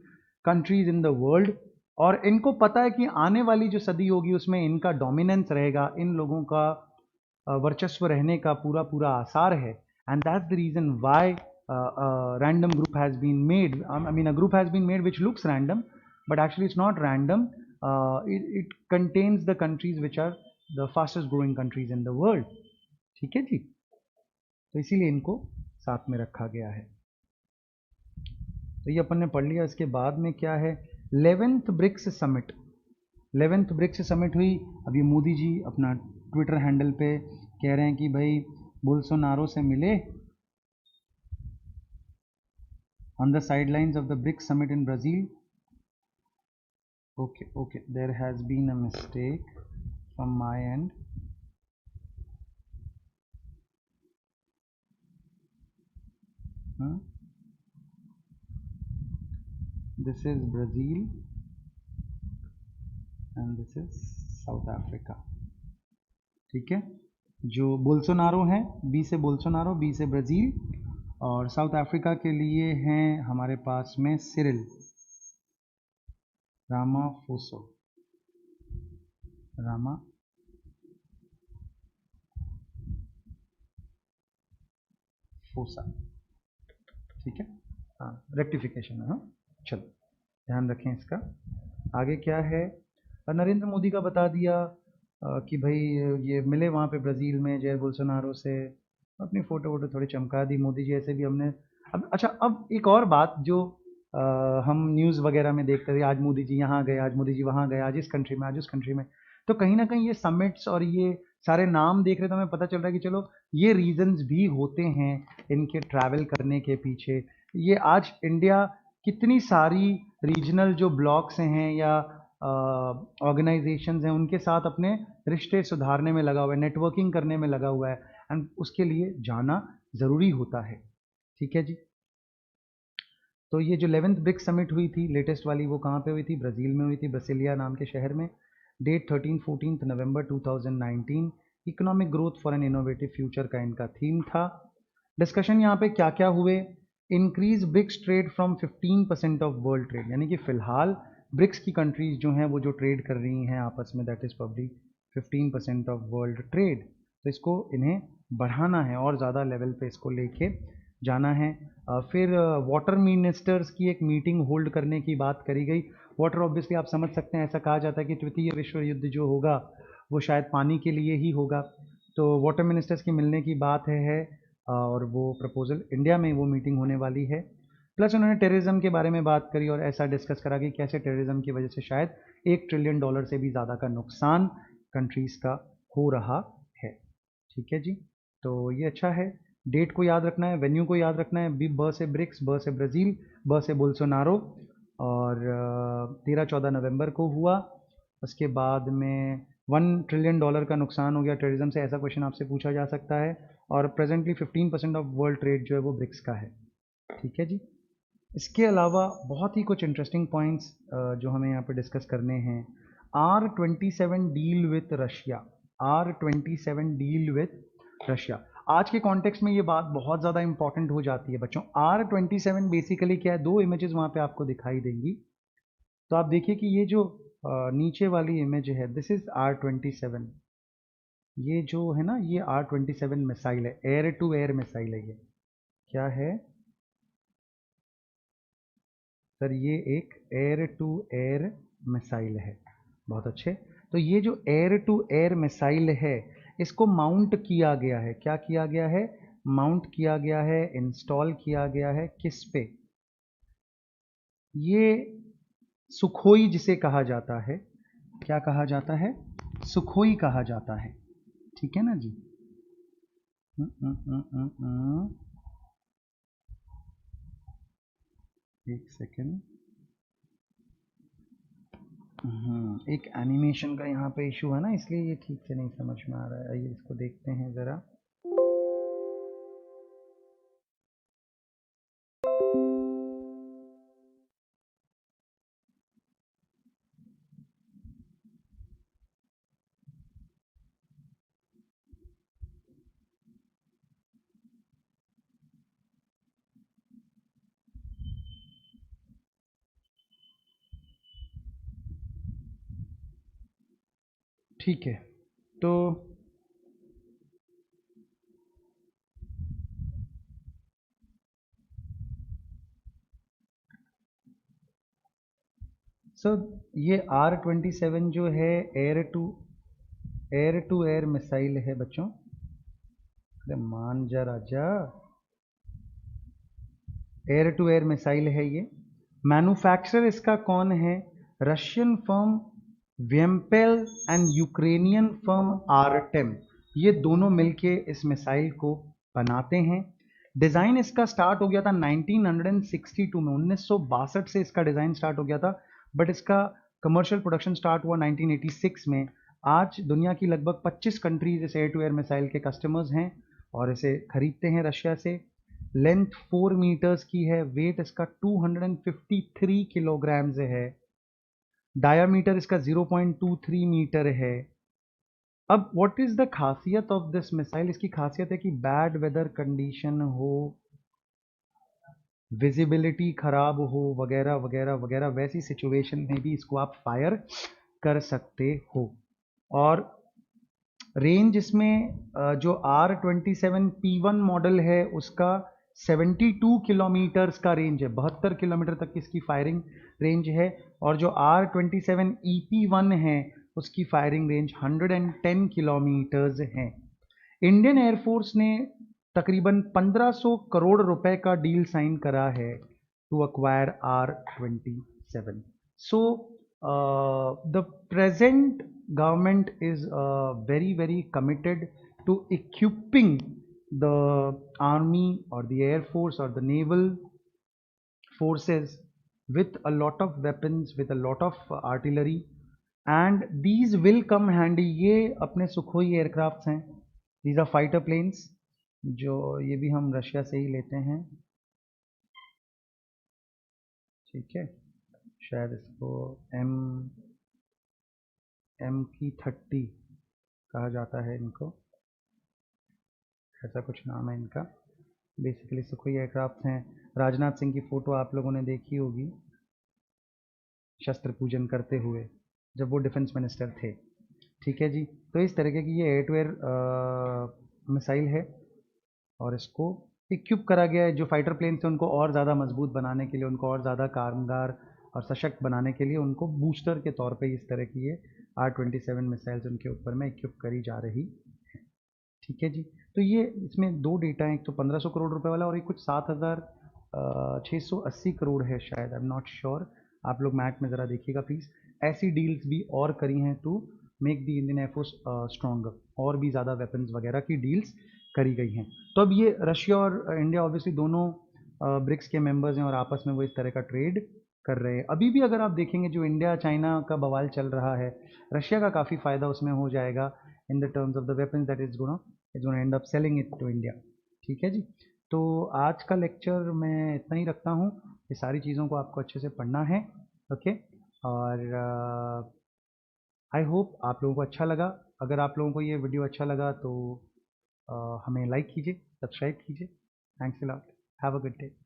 S1: countries in the world. और इनको पता है कि आने वाली जो सदी होगी उसमें इनका डोमिनेंस रहेगा, इन लोगों का वर्चस्व रहने का पूरा पूरा आसार है। And that's the reason why random group has been made. I mean, a group has been made which looks random, but actually it's not random. It contains the countries which are the fastest growing countries in the world. ठीक है जी, तो इसीलिए इनको साथ में रखा गया है। तो ये अपन ने पढ़ लिया। इसके बाद में क्या है, 11th BRICS summit. 11th BRICS summit हुई। अभी मोदी जी अपना ट्विटर हैंडल पे कह रहे हैं कि भाई बोल्सोनारो से मिले on the sidelines of the BRICS summit in Brazil. Okay, there has been a mistake from my end. This is Brazil and this is South Africa. ठीक है, जो बोल्सोनारो हैं, बी से बोल्सोनारो, बी से Brazil, और south Africa के लिए हैं हमारे पास में सिरिल रामाफोसा। ठीक है, हाँ, रेक्टिफिकेशन है। हाँ, चलो ध्यान रखें इसका। आगे क्या है, नरेंद्र मोदी का बता दिया कि भाई ये मिले वहाँ पे ब्राज़ील में जेयर बोल्सोनारो से, अपनी फ़ोटो वोटो थोड़ी चमका दी मोदी जी। ऐसे भी हमने अब, अच्छा अब एक और बात जो हम न्यूज़ वगैरह में देखते थे, आज मोदी जी यहाँ गए, आज मोदी जी वहाँ गए, आज इस कंट्री में, आज उस कंट्री में, तो कहीं ना कहीं ये समिट्स और ये सारे नाम देख रहे तो हमें पता चल रहा है कि चलो ये रीजंस भी होते हैं इनके ट्रैवल करने के पीछे। ये आज इंडिया कितनी सारी रीजनल जो ब्लॉक्स हैं या ऑर्गेनाइजेशंस हैं उनके साथ अपने रिश्ते सुधारने में लगा हुआ है, नेटवर्किंग करने में लगा हुआ है, एंड उसके लिए जाना ज़रूरी होता है। ठीक है जी, तो ये जो 11th ब्रिक्स समिट हुई थी लेटेस्ट वाली, वो कहाँ पे हुई थी? ब्राज़ील में हुई थी, ब्रासिलिया नाम के शहर में। डेट 13-14 नवंबर 2019। Economic growth for an innovative future का इनका थीम था। डिस्कशन यहाँ पे क्या क्या हुए, increase BRICS trade from 15% of world trade, यानी कि फिलहाल ब्रिक्स की कंट्रीज जो हैं वो जो ट्रेड कर रही हैं आपस में, that is probably 15% of world trade, तो इसको इन्हें बढ़ाना है और ज़्यादा लेवल पे इसको लेके जाना है। फिर वाटर मिनिस्टर्स की एक मीटिंग होल्ड करने की बात करी गई। वाटर ऑब्वियसली आप समझ सकते हैं, ऐसा कहा जाता है कि तृतीय विश्व युद्ध जो होगा वो शायद पानी के लिए ही होगा, तो वाटर मिनिस्टर्स की मिलने की बात है और वो प्रपोजल इंडिया में वो मीटिंग होने वाली है। प्लस उन्होंने टेररिज्म के बारे में बात करी और ऐसा डिस्कस करा कि कैसे टेररिज्म की वजह से शायद $1 ट्रिलियन से भी ज़्यादा का नुकसान कंट्रीज़ का हो रहा है। ठीक है जी, तो ये अच्छा है। डेट को याद रखना है, वेन्यू को याद रखना है, ब से ब्रिक्स, ब से ब्राज़ील, ब से बोल्सोनारो, और 13-14 नवंबर को हुआ। उसके बाद में $1 ट्रिलियन का नुकसान हो गया टेररिज्म से, ऐसा क्वेश्चन आपसे पूछा जा सकता है। और प्रेजेंटली 15% ऑफ वर्ल्ड ट्रेड जो है वो ब्रिक्स का है। ठीक है जी, इसके अलावा बहुत ही कुछ इंटरेस्टिंग पॉइंट्स जो हमें यहाँ पे डिस्कस करने हैं। R27 deal with Russia, R27 deal with Russia. आज के कॉन्टेक्स्ट में ये बात बहुत ज़्यादा इंपॉर्टेंट हो जाती है बच्चों। R27 बेसिकली क्या है, दो इमेजेस वहाँ पे आपको दिखाई देंगी, तो आप देखिए कि ये जो नीचे वाली इमेज है, दिस इज R27, ये जो है ना, ये R-27 मिसाइल है, एयर टू एयर मिसाइल है। ये क्या है सर? ये एक एयर टू एयर मिसाइल है। बहुत अच्छे। तो ये जो एयर टू एयर मिसाइल है, इसको माउंट किया गया है। क्या किया गया है? माउंट किया गया है, इंस्टॉल किया गया है किस पे? ये सुखोई जिसे कहा जाता है, क्या कहा जाता है? सुखोई कहा जाता है। ठीक है ना जी। हम्म, हम्म, हम्म, एक सेकेंड। एक एनिमेशन का यहाँ पे इशू है ना, इसलिए ये ठीक से नहीं समझ में आ रहा है। आइए इसको देखते हैं ज़रा। ठीक है, तो सर ये R-27 जो है एयर टू एयर मिसाइल है बच्चों। अरे मान जा राजा, एयर टू एयर मिसाइल है ये। मैन्युफैक्चरर इसका कौन है? Russian firm Vympel and Ukrainian firm Artem, ये दोनों मिलके इस मिसाइल को बनाते हैं। डिज़ाइन इसका स्टार्ट हो गया था 1962 में, 1962 से इसका डिज़ाइन स्टार्ट हो गया था, बट इसका कमर्शियल प्रोडक्शन स्टार्ट हुआ 1986 में। आज दुनिया की लगभग 25 कंट्रीज इस एयर टू एयर मिसाइल के कस्टमर्स हैं और इसे खरीदते हैं रशिया से। लेंथ 4 मीटर्स की है, वेट इसका 253 किलोग्राम्स है, डायामीटर इसका 0.23 मीटर है। अब व्हाट इज द खासियत ऑफ दिस मिसाइल? इसकी खासियत है कि बैड वेदर कंडीशन हो, विजिबिलिटी खराब हो, वगैरह वगैरह वगैरह, वैसी सिचुएशन में भी इसको आप फायर कर सकते हो। और रेंज इसमें जो R-27P1 मॉडल है उसका 72 किलोमीटर्स का रेंज है, 72 किलोमीटर तक की इसकी फायरिंग रेंज है। और जो R-27EP1 है उसकी फायरिंग रेंज 110 किलोमीटर्स है। इंडियन एयरफोर्स ने तकरीबन 1500 करोड़ रुपए का डील साइन करा है to acquire R-27। So the present government is very very committed to equipping the army or the air force or the naval forces with a lot of weapons, with a lot of artillery, and these will come handy। ये अपने Sukhoi aircrafts हैं, these are fighter planes, जो ये भी हम Russia से ही लेते हैं। ठीक है, शायद इसको M30 कहा जाता है इनको, ऐसा कुछ नाम है इनका। बेसिकली सुखोई एयरक्राफ्ट हैं। राजनाथ सिंह की फ़ोटो आप लोगों ने देखी होगी शस्त्र पूजन करते हुए, जब वो डिफेंस मिनिस्टर थे। ठीक है जी, तो इस तरीके की ये एयर टू एयर मिसाइल है और इसको इक्विप करा गया है। जो फाइटर प्लेन थे उनको और ज़्यादा मजबूत बनाने के लिए, उनको और ज़्यादा कारगर और सशक्त बनाने के लिए उनको बूस्टर के तौर पे इस तरह की ये R-27 मिसाइल्स उनके ऊपर में इक्विप करी जा रही है। ठीक है जी, तो ये इसमें दो डेटा हैं, एक तो 1500 करोड़ रुपए वाला और एक कुछ 7680 करोड़ है शायद, आई एम नॉट श्योर। आप लोग मैट में ज़रा देखिएगा प्लीज़। ऐसी डील्स भी और करी हैं to make the Indian air force stronger, और भी ज़्यादा वेपन्स वगैरह की डील्स करी गई हैं। तो अब ये रशिया और इंडिया ऑब्वियसली दोनों ब्रिक्स के मेंबर्स हैं और आपस में वो इस तरह का ट्रेड कर रहे हैं। अभी भी अगर आप देखेंगे जो इंडिया चाइना का बवाल चल रहा है, रशिया का काफ़ी फ़ायदा उसमें हो जाएगा in the terms of the weapons that is gonna end up selling it to India. ठीक है जी, तो आज का लेक्चर मैं इतना ही रखता हूँ। ये सारी चीज़ों को आपको अच्छे से पढ़ना है, ओके। और आई होप आप लोगों को अच्छा लगा। अगर आप लोगों को ये वीडियो अच्छा लगा तो हमें लाइक कीजिए, सब्सक्राइब कीजिए। Thanks a lot, have a good day.